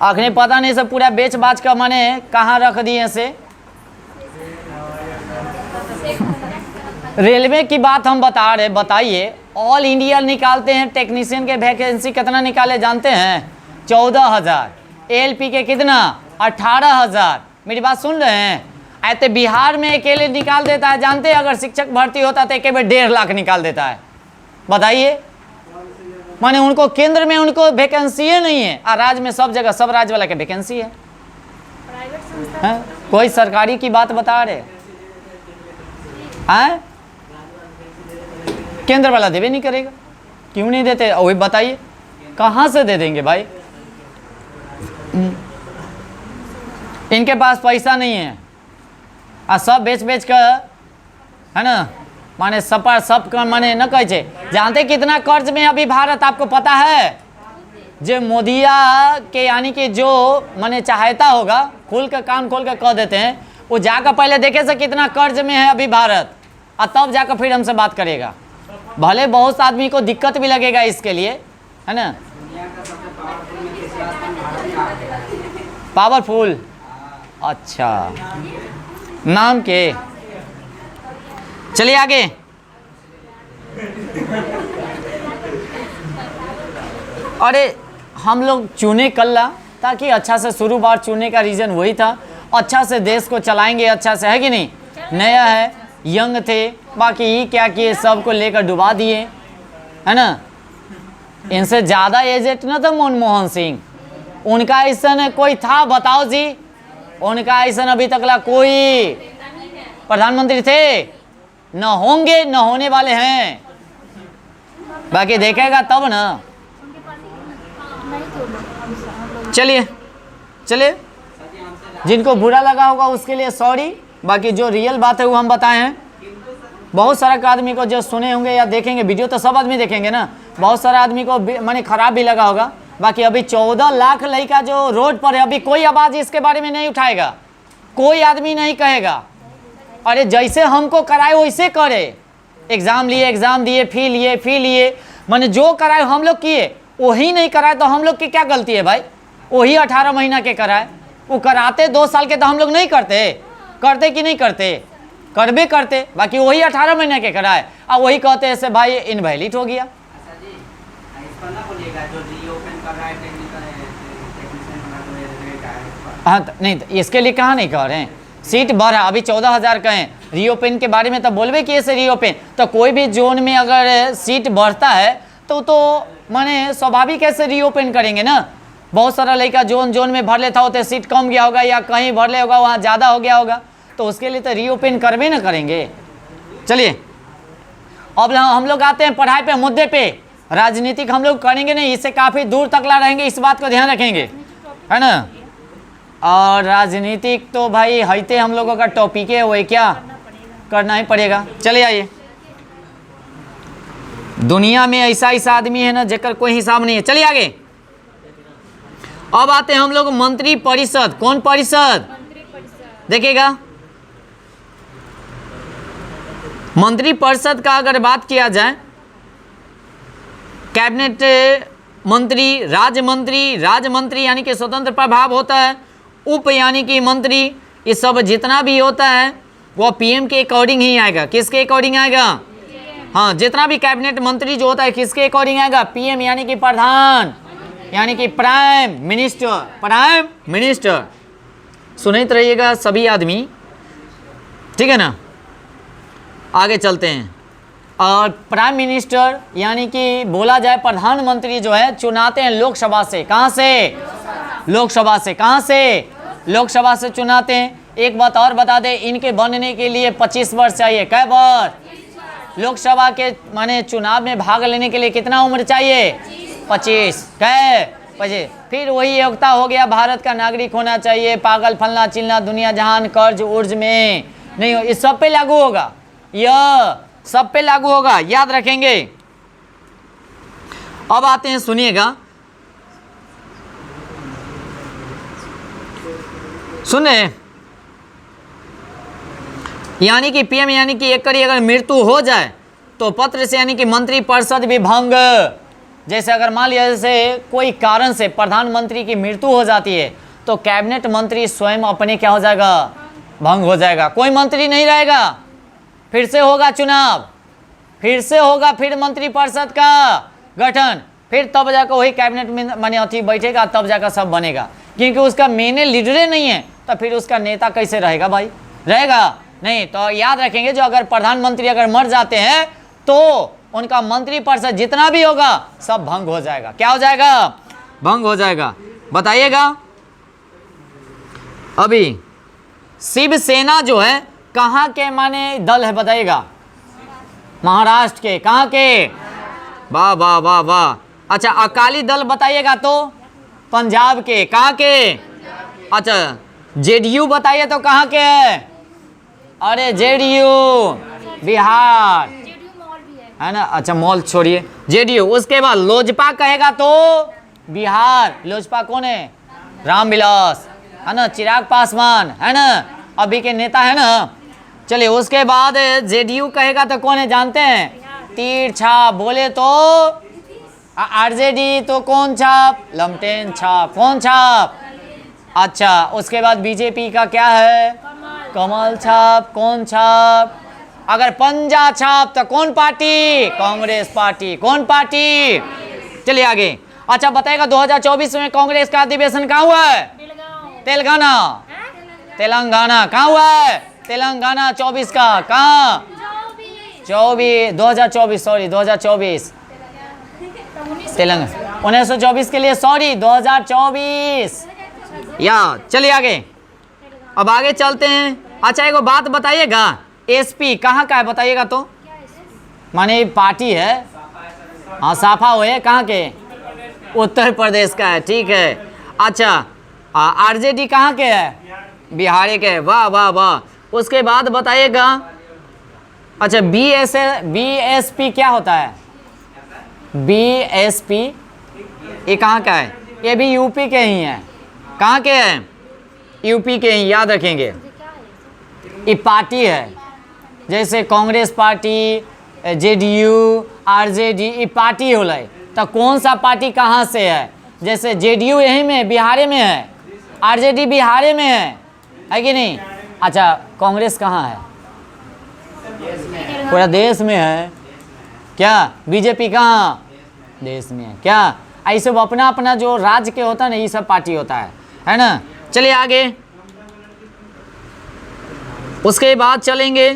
आखिर पता नहीं सब पूरा बेच बाच का माने कहाँ रख दिए से। रेलवे की बात हम बता रहे, बताइए ऑल इंडिया निकालते हैं टेक्नीशियन के वैकेंसी कितना निकाले जानते हैं? 14,000। LP के कितना? 18,000। मेरी बात सुन रहे हैं? ऐसे बिहार में अकेले निकाल देता है जानते हैं? अगर शिक्षक भर्ती होता तो एक बार 1.5 लाख निकाल देता है। बताइए, माने उनको केंद्र में उनको वैकेंसी नहीं है और राज्य में सब जगह सब राज्य वाला के वैकेंसी है। कोई सरकारी की बात बता रहे हैं? केंद्र वाला देवे नहीं करेगा, क्यों नहीं देते? वही बताइए कहाँ से दे देंगे भाई? इनके पास पैसा नहीं है और सब बेच बेच कर, है ना, माने सब माने न कहे। जानते कितना कर्ज में अभी भारत? आपको पता है? जो मोदिया के यानी कि जो माने चाहता होगा खुल के कान खोल के कह देते हैं, वो जाकर पहले देखे से कितना कर्ज में है अभी भारत, और तब जाकर फिर हमसे बात करेगा। भले बहुत आदमी को दिक्कत भी लगेगा इसके लिए, है ना। पावरफुल, अच्छा नाम के। चलिए आगे। अरे हम लोग चुने कल्ला ताकि अच्छा से शुरू बार चुनने का रीज़न वही था, अच्छा से देश को चलाएंगे, अच्छा से, है कि नहीं। नया है, यंग थे, बाकी ये क्या किए सबको लेकर डुबा दिए, है ना। इनसे ज़्यादा एजेड न था मनमोहन सिंह, उनका ऐसा कोई था बताओ जी? उनका ऐसा अभी तक ला कोई प्रधानमंत्री थे न होंगे, न होने वाले हैं। बाकी देखेगा तब ना। चलिए चलिए, जिनको बुरा लगा होगा उसके लिए सॉरी, बाकी जो रियल बात है वो हम बताए हैं। बहुत सारा आदमी को जो सुने होंगे या देखेंगे वीडियो तो सब आदमी देखेंगे ना, बहुत सारा आदमी को माने खराब भी लगा होगा। बाकी अभी 14 लाख लड़का जो रोड पर है, अभी कोई आवाज़ इसके बारे में नहीं उठाएगा, कोई आदमी नहीं कहेगा, अरे जैसे हमको कराए वैसे करे, एग्ज़ाम लिए, एग्ज़ाम दिए, फी लिए, फी लिए, मैंने जो कराए हम लोग किए, वही नहीं कराए तो हम लोग की क्या गलती है भाई? वही 18 महीना के कराए, वो कराते 2 साल के तो हम लोग नहीं करते? करते कि नहीं करते? करबे करते, बाकी वही 18 महीने के कराए और वही कहते हैं से भाई इनवैलिड हो गया। अच्छा जी, इस पर ना बोलिएगा जो रीओपन कर रहा है टेक्निकल। हाँ नहीं तो इसके लिए कहाँ नहीं कह रहे हैं, सीट बढ़ा अभी 14,000 का है। रीओपन के बारे में तो बोलबे किए से रीओपन, तो कोई भी जोन में अगर सीट बढ़ता है तो माने स्वाभाविक कैसे रीओपन करेंगे ना। बहुत सारा लड़का जोन जोन में भर लेता होते, सीट कम गया होगा या कहीं भर ले होगा वहाँ ज़्यादा हो गया होगा, तो उसके लिए तो रीओपन करबे ना करेंगे। चलिए अब हम लोग आते हैं पढ़ाई पे, मुद्दे पे। राजनीतिक हम लोग करेंगे नहीं, इससे काफ़ी दूर तक ला रहेंगे, इस बात को ध्यान रखेंगे, है ना। और राजनीतिक तो भाई हईते हम लोगों का टॉपिक है, वही क्या करना ही पड़ेगा। चले आइए, दुनिया में ऐसा ऐसा आदमी है ना जेकर कोई हिसाब नहीं है। चलिए आगे, अब आते हैं हम लोग मंत्री परिषद। कौन परिषद? देखिएगा, मंत्री परिषद का अगर बात किया जाए, कैबिनेट मंत्री, राज्य मंत्री, राज्य मंत्री यानी कि स्वतंत्र प्रभाव होता है, उप यानी कि मंत्री, ये सब जितना भी होता है वो पीएम के अकॉर्डिंग ही आएगा। किसके अकॉर्डिंग आएगा? हाँ, जितना भी कैबिनेट मंत्री जो होता है किसके अकॉर्डिंग आएगा? पीएम यानी कि प्रधान, यानी कि प्राइम मिनिस्टर, प्राइम मिनिस्टर। सुनते रहिएगा सभी आदमी, ठीक है ना। आगे चलते हैं। और प्राइम मिनिस्टर यानी कि बोला जाए प्रधानमंत्री जो है चुनाते हैं लोकसभा से। कहाँ से? लोकसभा से। कहाँ से? लोकसभा से चुनाते हैं। एक बात और बता दें, इनके बनने के लिए 25 वर्ष चाहिए। कै वर्ष? लोकसभा के माने चुनाव में भाग लेने के लिए कितना उम्र चाहिए? 25। कै? 25। फिर वही योग्यता हो गया, भारत का नागरिक होना चाहिए, पागल फलना चिलना दुनिया जहान कर्ज उर्ज में नहीं हो, इस सब पे लागू होगा, यह सब पे लागू होगा, याद रखेंगे। अब आते हैं, सुनिएगा, सुने, यानी कि पीएम यानी कि एक कड़ी अगर मृत्यु हो जाए तो पत्र से यानी कि मंत्री परिषद भी भंग। जैसे अगर मान लिया जैसे कोई कारण से प्रधानमंत्री की मृत्यु हो जाती है तो कैबिनेट मंत्री स्वयं अपने क्या हो जाएगा? भंग हो जाएगा, कोई मंत्री नहीं रहेगा। फिर से होगा चुनाव, फिर से होगा, फिर मंत्री परिषद का गठन, फिर तब जाकर वही कैबिनेट में माने अथी बैठेगा, तब जाकर सब बनेगा। क्योंकि उसका मेन लीडरे नहीं है तो फिर उसका नेता कैसे रहेगा भाई? रहेगा नहीं। तो याद रखेंगे, जो अगर प्रधानमंत्री अगर मर जाते हैं तो उनका मंत्री परिषद जितना भी होगा सब भंग हो जाएगा। क्या हो जाएगा? भंग हो जाएगा। बताइएगा, अभी शिवसेना जो है कहाँ के माने दल है? बताइएगा। महाराष्ट्र के। कहाँ के? वाह वाह वाह वाह। अच्छा, अकाली दल बताइएगा तो पंजाब के। कहाँ के? अच्छा, जेडीयू बताइए तो कहाँ के है? अरे जेडीयू बिहार, है ना। अच्छा, मॉल छोड़िए, जेडीयू। उसके बाद लोजपा कहेगा तो बिहार। लोजपा कौन है? रामविलास, है ना, चिराग पासवान, है ना, अभी के नेता है ना। चलिए, उसके बाद जेडीयू कहेगा तो कौन है जानते हैं? तीर छाप। बोले तो आरजेडी तो कौन छाप? लमटेन छाप। कौन छाप? अच्छा, उसके बाद बीजेपी का क्या है? कमल छाप। कौन छाप? अगर पंजा छाप तो कौन पार्टी? कांग्रेस पार्टी। कौन पार्टी? चलिए आगे। अच्छा, बताएगा 2024 में कांग्रेस का अधिवेशन कहाँ हुआ है? तेलंगाना। तेलंगाना कहाँ हुआ है? तेलंगाना 24 का। कहाँ? 2024 सॉरी 2024 तेलंगाना 1924 के लिए सॉरी 2024 या। चलिए आगे, अब आगे चलते हैं। अच्छा, एक बात बताइएगा, एसपी कहाँ का है? बताइएगा तो। माने पार्टी है, हाँ, साफा हुए कहाँ के? उत्तर प्रदेश का है, ठीक है। अच्छा, आरजेडी कहाँ के है? बिहार के। वाह वाह वाह। उसके बाद बताइएगा, अच्छा, बीएसपी क्या होता है? बीएसपी ये कहाँ का है? ये भी यूपी के ही हैं। कहाँ के हैं? यूपी के ही, याद रखेंगे। ये पार्टी है, जैसे कांग्रेस पार्टी, जेडीयू, आरजेडी, ये पार्टी होलै। तो कौन सा पार्टी कहाँ से है? जैसे जेडीयू यहीं में बिहार में है, आरजेडी बिहार में है कि नहीं? अच्छा, कांग्रेस कहाँ है? पूरा देश में है क्या? बीजेपी कहाँ? देश में है क्या? ऐसे वो अपना अपना जो राज्य के होता है ना, ये सब पार्टी होता है ना। चलिए आगे, उसके बाद चलेंगे,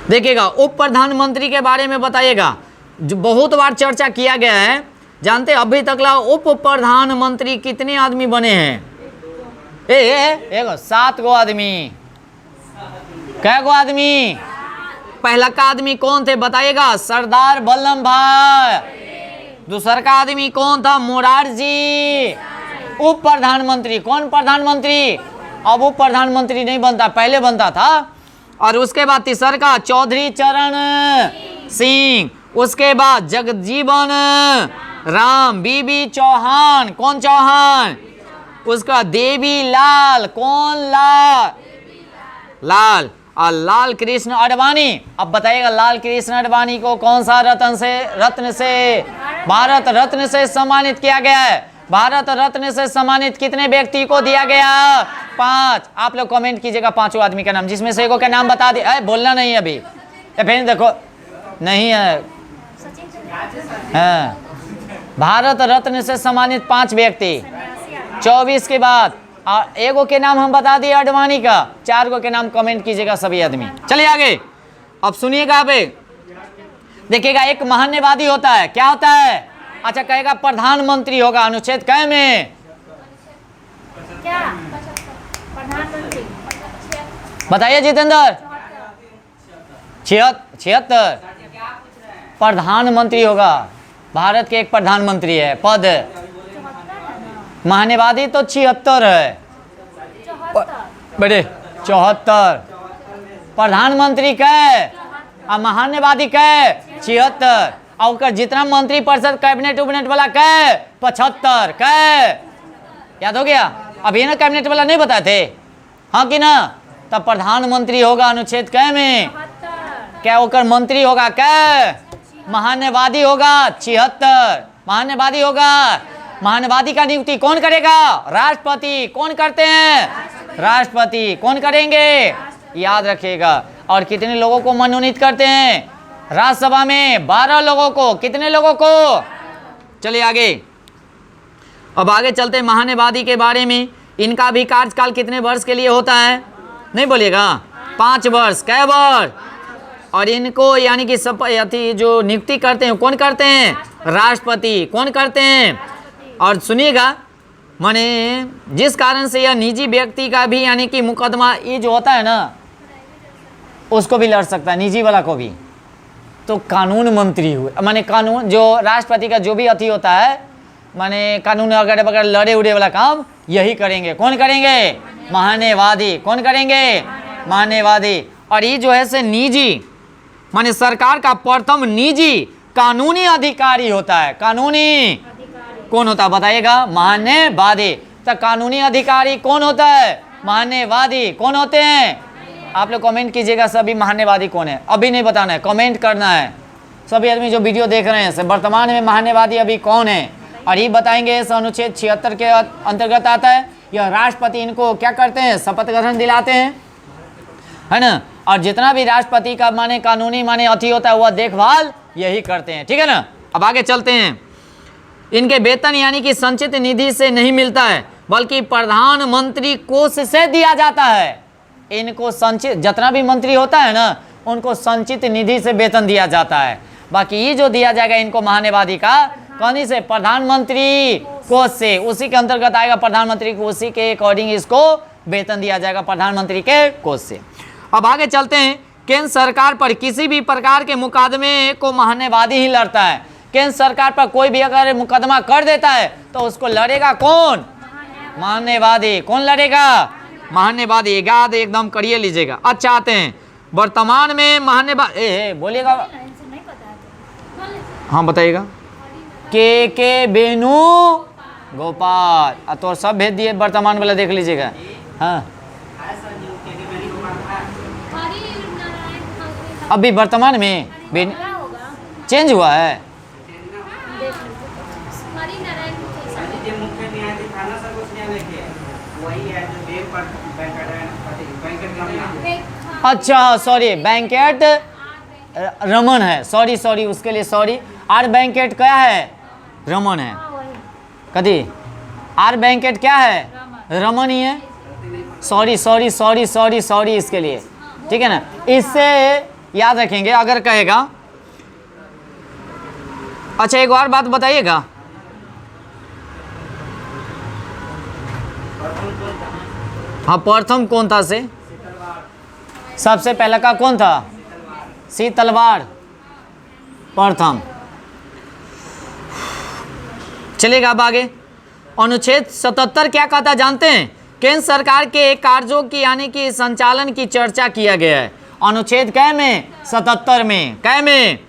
देखिएगा उप प्रधानमंत्री के बारे में बताइएगा, जो बहुत बार चर्चा किया गया है। जानते अभी तक ला उप प्रधानमंत्री कितने आदमी बने हैं? एगो 7 गो आदमी। कै गो आदमी? पहला का आदमी कौन थे बताइएगा? सरदार वल्लभ भाई। दूसरा का आदमी कौन था? मोरारजी। उप प्रधानमंत्री कौन? प्रधानमंत्री। अब उप प्रधानमंत्री नहीं बनता, पहले बनता था। और उसके बाद तीसरा का चौधरी चरण सिंह। उसके बाद जगजीवन राम, बीबी चौहान। कौन चौहान? उसका देवी लाल। कौन? लाल। लाल। और लाल कृष्ण आडवाणी। अब बताइएगा लाल कृष्ण आडवाणी को कौन सा रत्न से भारत रत्न से सम्मानित किया गया है? भारत रत्न से सम्मानित कितने व्यक्ति को दिया गया? 5। आप लोग कमेंट कीजिएगा 5 आदमी का नाम, जिसमें से एक का नाम बता दे। बोलना नहीं अभी, फिर देखो नहीं है। हाँ, भारत रत्न से सम्मानित 5 व्यक्ति। 24 के बाद और एगो के नाम हम बता दिए आडवाणी का। 4 गो के नाम कमेंट कीजिएगा सभी आदमी। चलिए आगे, अब सुनिएगा। आप देखिएगा एक महान्यवादी होता है, क्या होता है? अच्छा, कहेगा प्रधानमंत्री होगा। अनुच्छेद कै में? क्या? प्रधानमंत्री बताइए जितेंद्र। 76। प्रधानमंत्री होगा, भारत के एक प्रधानमंत्री है पद। महान्यवादी तो 76 है, बड़े 74। प्रधानमंत्री कै और महान्यवादी कै? 76। और जितना मंत्री परिषद कैबिनेट उबिनेट वाला कै? 75। कै? याद हो गया? अभी ना कैबिनेट वाला नहीं बताए थे, हाँ कि ना? तब प्रधानमंत्री होगा अनुच्छेद कै में? क्या होकर मंत्री होगा? कै? महान्यवादी होगा 76। महान्यवादी होगा। महान्यवादी का नियुक्ति कौन करेगा? राष्ट्रपति। कौन करते हैं? राष्ट्रपति। कौन करेंगे? याद रखिएगा। और कितने लोगों को मनोनीत करते हैं? राज्यसभा में 12 लोगों को। कितने लोगों को? चलिए आगे, अब आगे चलते हैं महान्यवादी के बारे में। इनका भी कार्यकाल कितने वर्ष के लिए होता है? नहीं बोलिएगा। 5 वर्ष। कै वर्ष? और इनको यानी कि सब जो नियुक्ति करते हैं कौन करते हैं? राष्ट्रपति। कौन करते हैं? और सुनिएगा, माने जिस कारण से यह निजी व्यक्ति का भी यानी कि मुकदमा ये जो होता है ना, उसको भी लड़ सकता है, निजी वाला को भी। तो कानून मंत्री हुए, माने कानून जो राष्ट्रपति का जो भी अति होता है, माने कानून अगर वगैरह लड़े उड़े वाला काम यही करेंगे। कौन करेंगे? महान्यवादी। कौन करेंगे? महान्यवादी। और ये जो है से निजी, माने सरकार का प्रथम निजी कानूनी अधिकारी होता है। कानूनी कौन होता है बताइएगा? महान्यवादी। तो कानूनी अधिकारी कौन होता है? महान्यवादी। कौन होते हैं? आप लोग कमेंट कीजिएगा सभी महान्यवादी कौन है। अभी नहीं बताना है, कमेंट करना है। सभी आदमी जो वीडियो देख रहे हैं वर्तमान में महान्यवादी अभी कौन है, और ये बताएंगे। इस अनुच्छेद 76 के अंतर्गत आता है। यह राष्ट्रपति इनको क्या करते हैं? शपथ ग्रहण दिलाते हैं, है ना। और जितना भी राष्ट्रपति का माने कानूनी माने अति होता है वह देखभाल यही करते हैं, ठीक है ना। अब आगे चलते हैं। इनके वेतन यानी कि संचित निधि से नहीं मिलता है, बल्कि प्रधानमंत्री कोष से दिया जाता है। इनको संचित, जितना भी मंत्री होता है ना, उनको संचित निधि से वेतन दिया जाता है। बाकी ये जो दिया जाएगा इनको महान्यवादी का कौन से? प्रधानमंत्री कोष से। उसी के अंतर्गत आएगा प्रधानमंत्री को, उसी के अकॉर्डिंग इसको वेतन दिया जाएगा प्रधानमंत्री के कोष से। अब आगे चलते हैं। केंद्र सरकार पर किसी भी प्रकार के मुकदमे को महान्यवादी ही लड़ता है। केंद्र सरकार पर कोई भी अगर मुकदमा कर देता है तो उसको लड़ेगा कौन? महान्यवादी। कौन लड़ेगा? महान्यवादी। याद एकदम करिए लीजिएगा। अच्छा, आते हैं वर्तमान में महान्यवादी। बोलिएगा। हाँ बताइएगा। के वेणु गोपाल। तो सब भेज दिए, वर्तमान वाला देख लीजिएगा। हाँ है सर जी, केके मेरी दुकान है। हरि नारायण ठाकुर अभी वर्तमान में क्या होगा? चेंज हुआ है। देख लीजिए। हरि नारायण ठाकुर सर जी, जो मुख्य न्यायाधीश थाना सर्वोच्च न्यायालय के वही है जो देव पर वेंकट रमना। अच्छा सॉरी, बैंकेट रमन है, सॉरी सॉरी, उसके लिए सॉरी। आर बैंकेट क्या है? रमन है। कदी आर बैंकेट क्या है? रमन ही है। Sorry sorry sorry sorry sorry इसके लिए, ठीक है ना। इससे याद रखेंगे अगर कहेगा। अच्छा एक और बात बताइएगा, हाँ प्रथम कौन था से सबसे पहला का कौन था? शीतलवाड़ प्रथम। चलेगा अब आगे। अनुच्छेद 77 क्या कहता जानते हैं? केंद्र सरकार के कार्यों की यानी कि संचालन की चर्चा किया गया है। अनुच्छेद कै में? 77 में। कै में?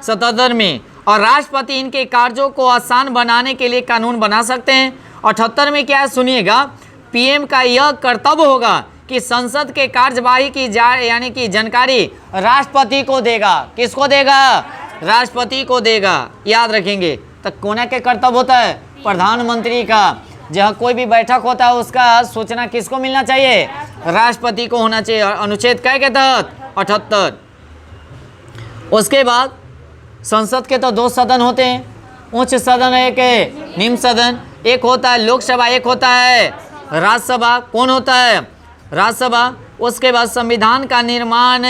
77 में। और राष्ट्रपति इनके कार्यों को आसान बनाने के लिए कानून बना सकते हैं। 78 में क्या है सुनिएगा, पीएम का यह कर्तव्य होगा कि संसद के कार्यवाही की यानी कि जानकारी राष्ट्रपति को देगा। किसको देगा? राष्ट्रपति को देगा। याद रखेंगे। तो कोना के कर्तव्य होता है? प्रधानमंत्री का। जहाँ कोई भी बैठक होता है उसका सूचना किसको मिलना चाहिए? राष्ट्रपति को होना चाहिए। अनुच्छेद कै के तहत? 78। उसके बाद संसद के तो दो सदन होते हैं, उच्च सदन एक है निम्न सदन। एक होता है लोकसभा, एक होता है राज्यसभा। कौन होता है? राज्यसभा। उसके बाद संविधान का निर्माण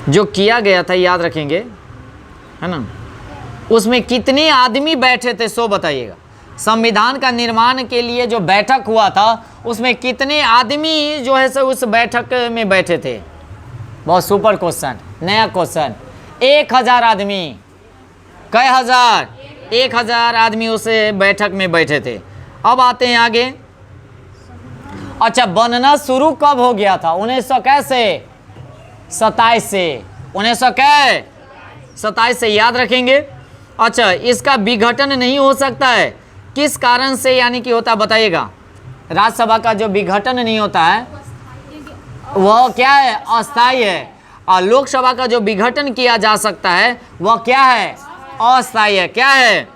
जो किया गया था याद रखेंगे, है ना, उसमें कितने आदमी बैठे थे सो बताइएगा। संविधान का निर्माण के लिए जो बैठक हुआ था उसमें कितने आदमी जो है सो उस बैठक में बैठे थे? बहुत सुपर क्वेश्चन, नया क्वेश्चन। 1000 आदमी। कई हजार? 1000 आदमी उस बैठक में बैठे थे। अब आते हैं आगे। अच्छा बनना शुरू कब हो गया था? 1900 कैसे? 27 से। 1900 कै? 27 से याद रखेंगे। अच्छा इसका विघटन नहीं हो सकता है, किस कारण से यानी कि होता बताइएगा? राज्यसभा का जो विघटन नहीं होता है वह क्या है? अस्थायी है। और लोकसभा का जो विघटन किया जा सकता है वह क्या है? अस्थायी है। क्या है?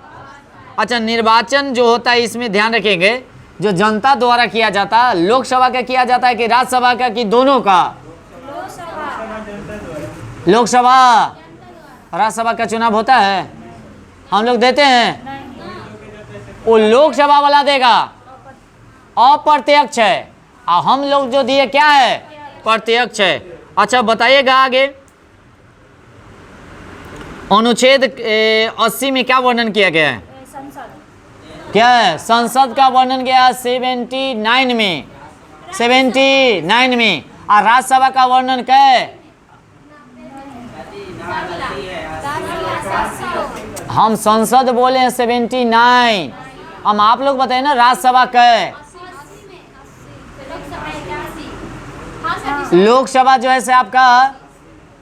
अच्छा निर्वाचन जो होता है इसमें ध्यान रखेंगे, जो जनता द्वारा किया जाता है, लोकसभा का किया जाता है कि राज्यसभा का कि दोनों का? लोकसभा। राज्यसभा का चुनाव होता है, हम लोग देते हैं, वो लोकसभा वाला देगा। अप्रत्यक्ष है। और हम लोग जो दिए क्या है? प्रत्यक्ष है। अच्छा बताइएगा आगे। अनुच्छेद 80 में क्या वर्णन किया गया है? क्या है? संसद का वर्णन किया 79 में। 79 में। और राज्यसभा का वर्णन क्या है? हम संसद बोले हैं 79। हम आप लोग बताए ना राज्यसभा क्या है? लोकसभा जो है से आपका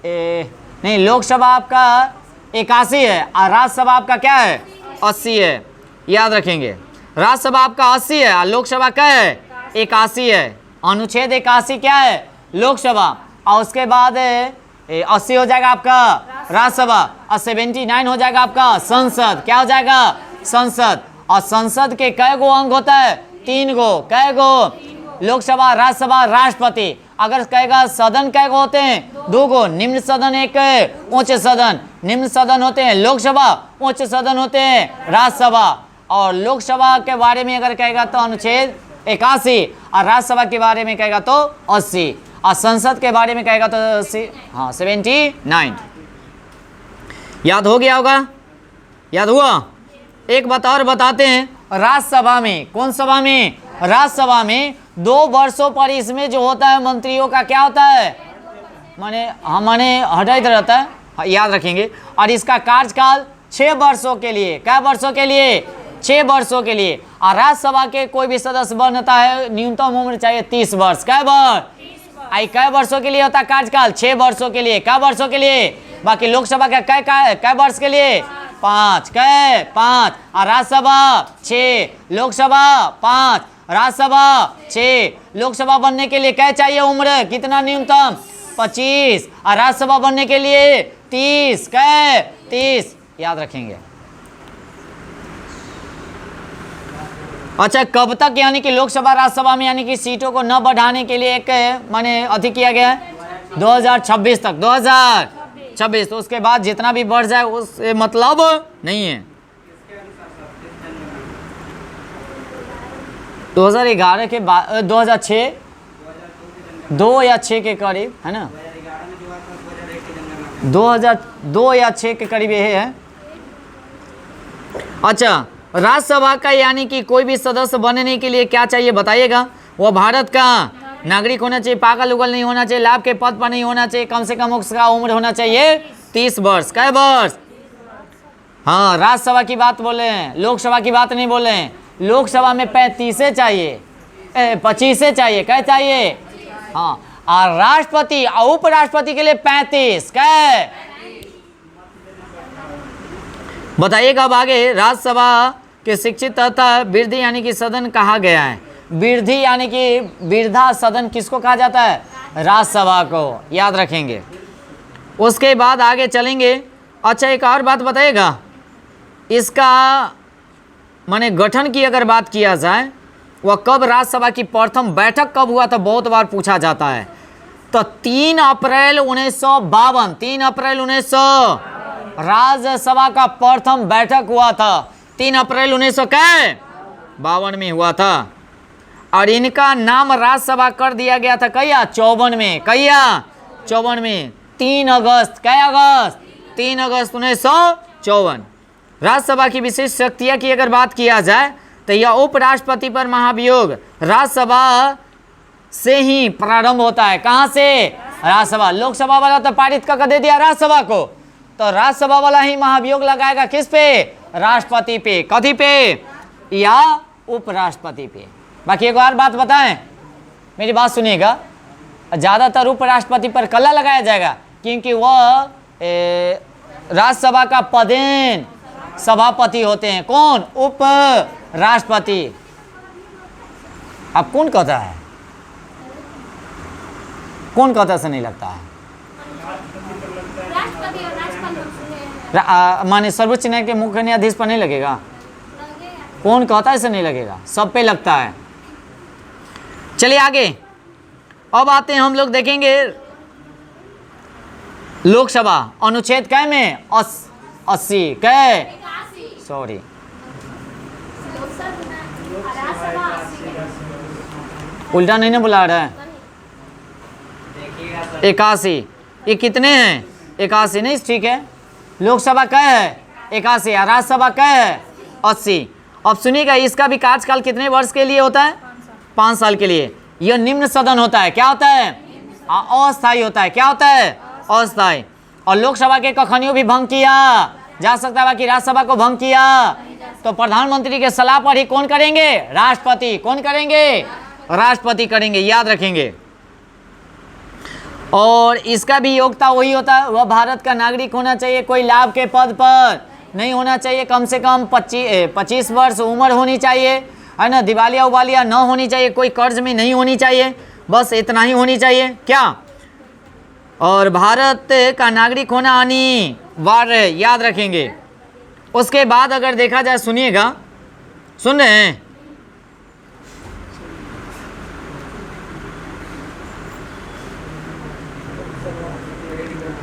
नहीं, लोकसभा आपका 81 है और राज्यसभा आपका क्या है? 80 है। याद रखेंगे। राज्यसभा आपका 80 है और लोकसभा क्या है? 81 है। अनुच्छेद 81 क्या है? लोकसभा। और उसके बाद 80 हो जाएगा आपका राज्यसभा और 79 हो जाएगा आपका संसद। क्या हो जाएगा? संसद। और संसद के कै गो अंग होता है? 3 गो। कै गो? लोकसभा, राज्यसभा, राष्ट्रपति। अगर कहेगा सदन कै गो होते हैं? 2 गो। निम्न सदन एक उच्च सदन। निम्न सदन होते हैं लोकसभा, उच्च सदन होते हैं राज्यसभा। और लोकसभा के बारे में अगर कहेगा तो अनुच्छेद 81 और राज्यसभा के बारे में कहेगा तो 80 और संसद के बारे में कहेगा तो 79। याद हो गया होगा? याद हुआ? एक बात और बताते हैं। राज्यसभा में, कौन सभा में? राज्यसभा में 2 वर्षों पर इसमें जो होता है मंत्रियों का क्या होता है? माने हटाई रहता है। हाँ, याद रखेंगे। और इसका कार्यकाल 6 वर्षों के लिए। क्या वर्षों के लिए? 6 वर्षों के लिए। और राज्यसभा के कोई भी सदस्य बनता है न्यूनतम उम्र चाहिए 30 वर्ष। कै वर्षों के लिए होता है कार्यकाल? 6 वर्षों के लिए। क्या वर्षों के लिए? बाकी लोकसभा का कै वर्ष के लिए? 5। कै? 5। और राज्यसभा 6, लोकसभा 5, राज्यसभा 6, लोकसभा बनने के लिए क्या चाहिए उम्र, कितना न्यूनतम 25, और राज्यसभा बनने के लिए 30, क्या 30, याद रखेंगे। अच्छा, कब तक यानी कि लोकसभा राज्यसभा में यानी कि सीटों को न बढ़ाने के लिए एक माने अधिक किया गया है 2026 तक, 2026, तो उसके बाद जितना भी बढ़ जाए उससे मतलब नहीं है। 2011 के बाद 2006, 2 या 6 के करीब है ना, 2011 में जो हुआ था 2001 की जनगणना 2002 या 6 के करीब ये है। अच्छा, राज्यसभा का यानी कि कोई भी सदस्य बनने के लिए क्या चाहिए बताइएगा, वो भारत का नागरिक होना चाहिए, पागल उगल नहीं होना चाहिए, लाभ के पद पर नहीं होना चाहिए, कम से कम उसका उम्र होना चाहिए 30 वर्ष, क्या वर्ष, हाँ राज्यसभा की बात बोले हैं, लोकसभा की बात नहीं बोले हैं। लोकसभा में 35 चाहिए, 25 चाहिए, क्या चाहिए, हाँ, और राष्ट्रपति और उपराष्ट्रपति के लिए 35, क्या बताइएगा। अब आगे राज्यसभा के शिक्षित तथा वृद्धि यानी कि सदन कहा गया है, वृद्धि यानी कि वृद्धा सदन किसको कहा जाता है, राज्यसभा को, याद रखेंगे। उसके बाद आगे चलेंगे। अच्छा, एक और बात बताइएगा, इसका माने गठन की अगर बात किया जाए, वह कब राज्यसभा की प्रथम बैठक कब हुआ था, बहुत बार पूछा जाता है। तो 3 अप्रैल 1952, 3 अप्रैल 1900 राज्यसभा का प्रथम बैठक हुआ था, 3 अप्रैल 1952 में हुआ था। और इनका नाम राज्यसभा कर दिया गया था कहिया 54 में, कहिया 54 में, 3 अगस्त, क्या अगस्त, 3 अगस्त 1954। राज्यसभा की विशेष शक्तियाँ की अगर बात किया जाए तो यह उपराष्ट्रपति पर महाभियोग राज्यसभा से ही प्रारंभ होता है, कहाँ से, राज्यसभा। लोकसभा वाला तो पारित कर दे दिया राज्यसभा को, तो राज्यसभा वाला ही महाभियोग लगाएगा किस पे, राष्ट्रपति पे, कथी पे, या उपराष्ट्रपति पे। बाकी एक और बात बताएं, मेरी बात सुनिएगा, ज़्यादातर उपराष्ट्रपति पर कल्ला लगाया जाएगा क्योंकि वह राज्यसभा का पदेन सभापति होते हैं, कौन, उप राष्ट्रपति। अब कौन कहता है, कौन कहता से नहीं लगता है, राष्ट्रपति और राज्यपाल माने सर्वोच्च न्यायालय के मुख्य न्यायाधीश पर नहीं लगेगा, कौन कहता है से नहीं लगेगा, सब पे लगता है। चलिए आगे, अब आते हैं हम लोग देखेंगे लोकसभा अनुच्छेद कै में 80 कै, सॉरी उल्टा नहीं ना बुला रहा है, देखिएगा सर 81, ये कितने हैं, 81 नहीं, ठीक है। लोकसभा क्या है 81 और राज्यसभा क्या है 80। अब सुनिएगा, इसका भी कार्यकाल कितने वर्ष के लिए होता है, 5 साल के लिए। यह निम्न सदन होता है, क्या होता है, अस्थायी होता है, क्या होता है, अस्थायी। और लोकसभा के कखनियों भी भंग किया जा सकता है, बाकी राज्यसभा को भंग किया तो प्रधानमंत्री के सलाह पर ही कौन करेंगे, राष्ट्रपति, कौन करेंगे, राष्ट्रपति करेंगे, याद रखेंगे। और इसका भी योग्यता वही होता है, वह भारत का नागरिक होना चाहिए, कोई लाभ के पद पर नहीं होना चाहिए, कम से कम 25 वर्ष उम्र होनी चाहिए, है ना, दिवालिया उबालिया न होनी चाहिए, कोई कर्ज में नहीं होनी चाहिए, बस इतना ही होनी चाहिए, क्या। और भारत का नागरिक होना अनिवार्य, याद रखेंगे। उसके बाद अगर देखा जाए, सुनिएगा, सुन रहे हैं,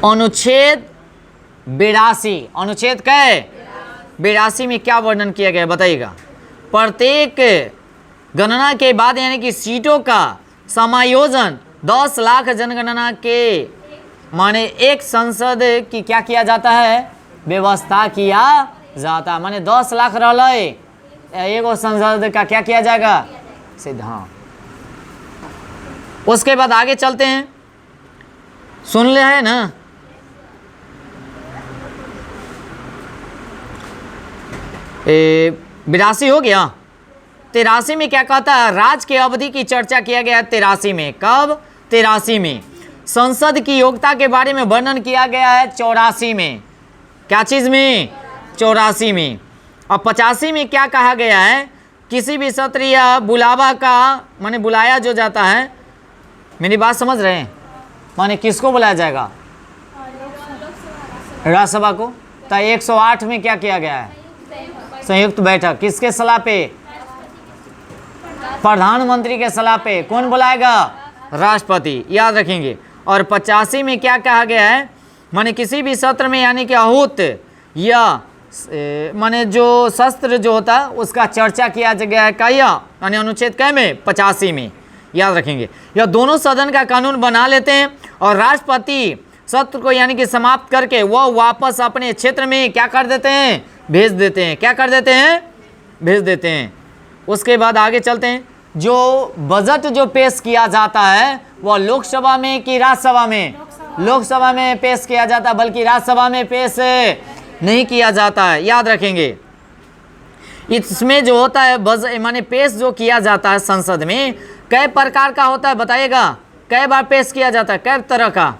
अनुच्छेद 82, अनुच्छेद क्या है 82 में क्या वर्णन किया गया है बताइएगा। प्रत्येक गणना के बाद यानी कि सीटों का समायोजन 10 लाख जनगणना के माने एक संसद की क्या किया जाता है, व्यवस्था किया जाता है। माने 10 लाख रहे एगो संसद का क्या किया जाएगा, सिद्ध, हाँ। उसके बाद आगे चलते हैं, सुन ले है ना, 82 हो गया। 83 में क्या कहता है, राज के अवधि की चर्चा किया गया 83 में, कब, 83 में। संसद की योग्यता के बारे में वर्णन किया गया है 84 में, क्या चीज में, 84 में। और 85 में क्या कहा गया है, किसी भी सत्र या बुलावा का माने बुलाया जो जाता है, मेरी बात समझ रहे हैं, माने किसको बुलाया जाएगा? राज्यसभा को। तो 108 में क्या किया गया है? संयुक्त बैठक। किसके सलाह पे? प्रधानमंत्री के सलाह पे। कौन बुलाएगा? राष्ट्रपति, याद रखेंगे। और 85 में क्या कहा गया है? माने किसी भी सत्र में यानी कि आहूत या माने जो शस्त्र जो होता है उसका चर्चा किया गया है क्या? यानी अनुच्छेद कै में? 85 में, याद रखेंगे। यह दोनों सदन का कानून बना लेते हैं और राष्ट्रपति सत्र को यानी कि समाप्त करके वह वापस अपने क्षेत्र में क्या कर देते हैं? भेज देते हैं। क्या कर देते हैं? भेज देते हैं। उसके बाद आगे चलते हैं। जो बजट जो पेश किया जाता है वह लोकसभा में कि राज्यसभा में? लोकसभा में पेश किया जाता है, बल्कि राज्यसभा में पेश नहीं किया जाता है, याद रखेंगे। इसमें जो होता है माने पेश जो किया जाता है संसद में कई प्रकार का होता है बताइएगा? कई बार पेश किया जाता है? कई तरह का?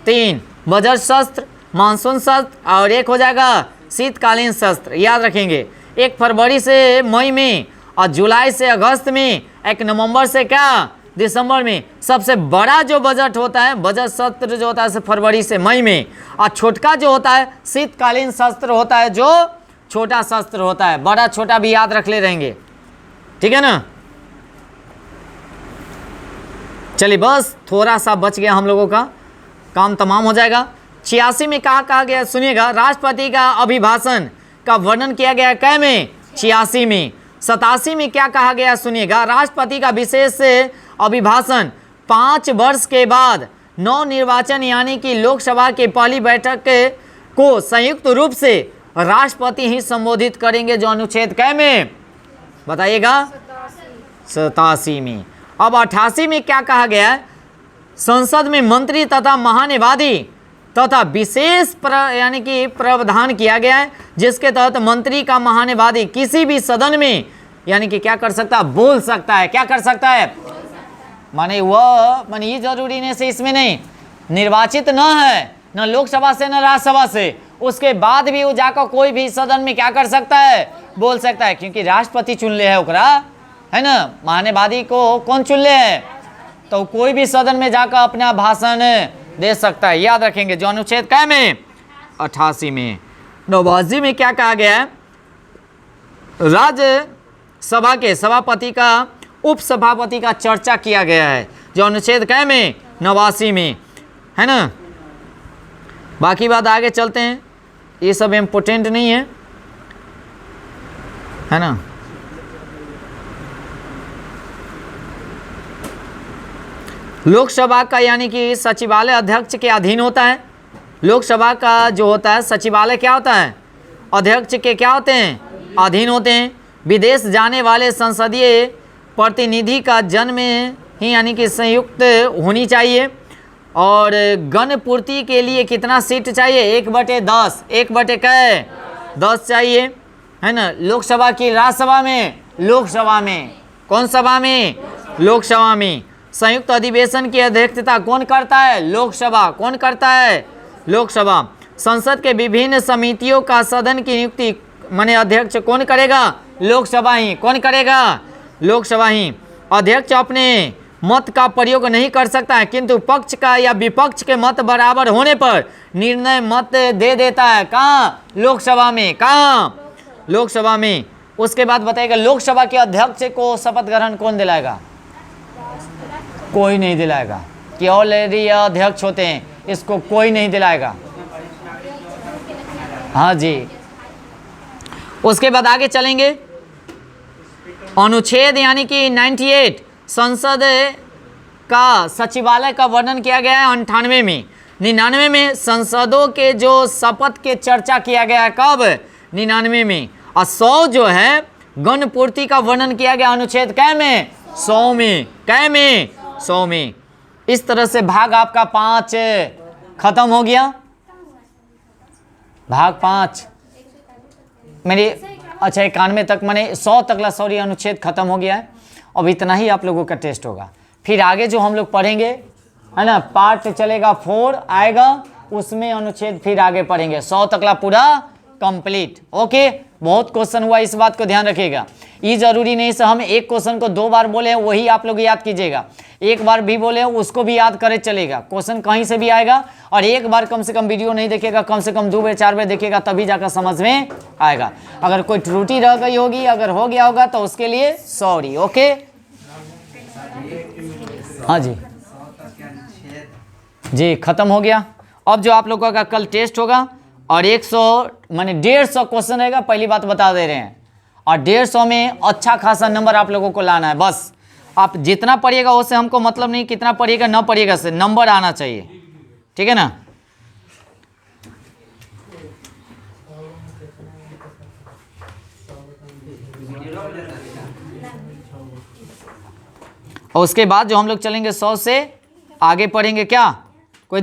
3। बजट शस्त्र, मानसून शस्त्र और एक हो जाएगा शीतकालीन शस्त्र, याद रखेंगे। 1 फरवरी से मई में और जुलाई से अगस्त में, 1 नवंबर से क्या? दिसंबर में। सबसे बड़ा जो बजट होता है, बजट सत्र जो होता है फरवरी से मई में, और छोटका जो होता है शीतकालीन शस्त्र होता है, जो छोटा शस्त्र होता है। बड़ा छोटा भी याद रख ले रहेंगे, ठीक है ना? चलिए बस थोड़ा सा बच गया, हम लोगों का काम तमाम हो जाएगा। 86 में कहा गया, सुनिएगा, राष्ट्रपति का अभिभाषण का वर्णन किया गया कै में? 86 में। 87 में क्या कहा गया? सुनिएगा, राष्ट्रपति का विशेष अभिभाषण 5 वर्ष के बाद नव निर्वाचन यानी कि लोकसभा की पहली बैठक को संयुक्त रूप से राष्ट्रपति ही संबोधित करेंगे, जो अनुच्छेद कै में? बताइएगा? 87 में। अब 88 में क्या कहा गया है? संसद में मंत्री तथा महान्यायवादी तथा विशेष यानी कि प्रावधान किया गया है, जिसके तहत मंत्री का महान्यायवादी किसी भी सदन में यानी कि क्या कर सकता है? बोल सकता है। क्या कर सकता है? माने ये जरूरी नहीं से इसमें नहीं निर्वाचित न है, न लोकसभा से न राज्यसभा से, उसके बाद भी वो जाकर कोई भी सदन में क्या कर सकता है? बोल सकता है, क्योंकि राष्ट्रपति चुन ले है ओकरा, है ना? महान्यायवादी को कौन चुन ले है? तो कोई भी सदन में जाकर अपना भाषण दे सकता है, याद रखेंगे। जो अनुच्छेद कै में? 88 में। 89 में क्या कहा गया है? राज्यसभा के सभापति का उपसभापति का चर्चा किया गया है, जो अनुच्छेद कै में? 89 में, है ना? बाकी बात आगे चलते हैं, ये सब इम्पोर्टेंट नहीं है ना? लोकसभा का यानी कि सचिवालय अध्यक्ष के अधीन होता है। लोकसभा का जो होता है सचिवालय क्या होता है? अध्यक्ष के क्या होते हैं? अधीन होते हैं। विदेश जाने वाले संसदीय प्रतिनिधि का जन्म ही यानी कि संयुक्त होनी चाहिए। और गण पूर्ति के लिए कितना सीट चाहिए? 1/10। 1/कै? 10 चाहिए, है ना? लोकसभा की राज्यसभा में? लोकसभा में। कौन सभा में? लोकसभा में। संयुक्त अधिवेशन की अध्यक्षता कौन करता है? लोकसभा। कौन करता है? लोकसभा। संसद के विभिन्न समितियों का सदन की नियुक्ति माने अध्यक्ष कौन करेगा? लोकसभा ही। कौन करेगा? लोकसभा ही। अध्यक्ष अपने मत का प्रयोग नहीं कर सकता है, किंतु पक्ष का या विपक्ष के मत बराबर होने पर निर्णय मत दे देता है। कहाँ? लोकसभा में। कहाँ? लोकसभा में। उसके बाद बताइएगा, लोकसभा के अध्यक्ष को शपथ ग्रहण कौन दिलाएगा? कोई नहीं दिलाएगा, कि ऑलरेडी अध्यक्ष होते हैं, इसको कोई नहीं दिलाएगा। हाँ जी। उसके बाद आगे चलेंगे। अनुच्छेद यानी कि 98 संसद का सचिवालय का वर्णन किया गया है 98 में। 99 में संसदों के जो शपथ के चर्चा किया गया है, कब? 99 में। और 100 जो है गण पूर्ति का वर्णन किया गया अनुच्छेद कै में? 100 में। कै में? 100 में। इस तरह से भाग आपका 5 खत्म हो गया। भाग 5 मेरी अच्छा 91 तक माने 100 तक सॉरी अनुच्छेद खत्म हो गया है। अब इतना ही आप लोगों का टेस्ट होगा। फिर आगे जो हम लोग पढ़ेंगे, है ना, पार्ट चलेगा 4 आएगा, उसमें अनुच्छेद फिर आगे पढ़ेंगे। 100 तक पूरा कंप्लीट। ओके, बहुत क्वेश्चन हुआ, इस बात को ध्यान रखिएगा। ये जरूरी नहीं से हम एक क्वेश्चन को 2 बार बोले वही आप लोग याद कीजिएगा, एक बार भी बोले उसको भी याद करे चलेगा। क्वेश्चन कहीं से भी आएगा और एक बार कम से कम वीडियो नहीं देखेगा, कम से कम 2 बार 4 बार देखिएगा, तभी जाकर समझ में आएगा। अगर कोई त्रुटि रह गई होगी, अगर हो गया होगा तो उसके लिए सॉरी। ओके, हाँ जी जी, खत्म हो गया। अब जो आप लोगों का कल टेस्ट होगा और 100 माने 150 क्वेश्चन रहेगा, पहली बात बता दे रहे हैं, और 150 में अच्छा खासा नंबर आप लोगों को लाना है। बस आप जितना पढ़िएगा उससे हमको मतलब नहीं, कितना पढ़िएगा ना पढ़िएगा, से नंबर आना चाहिए, ठीक है ना। और उसके बाद जो हम लोग चलेंगे 100 से आगे पढ़ेंगे क्या,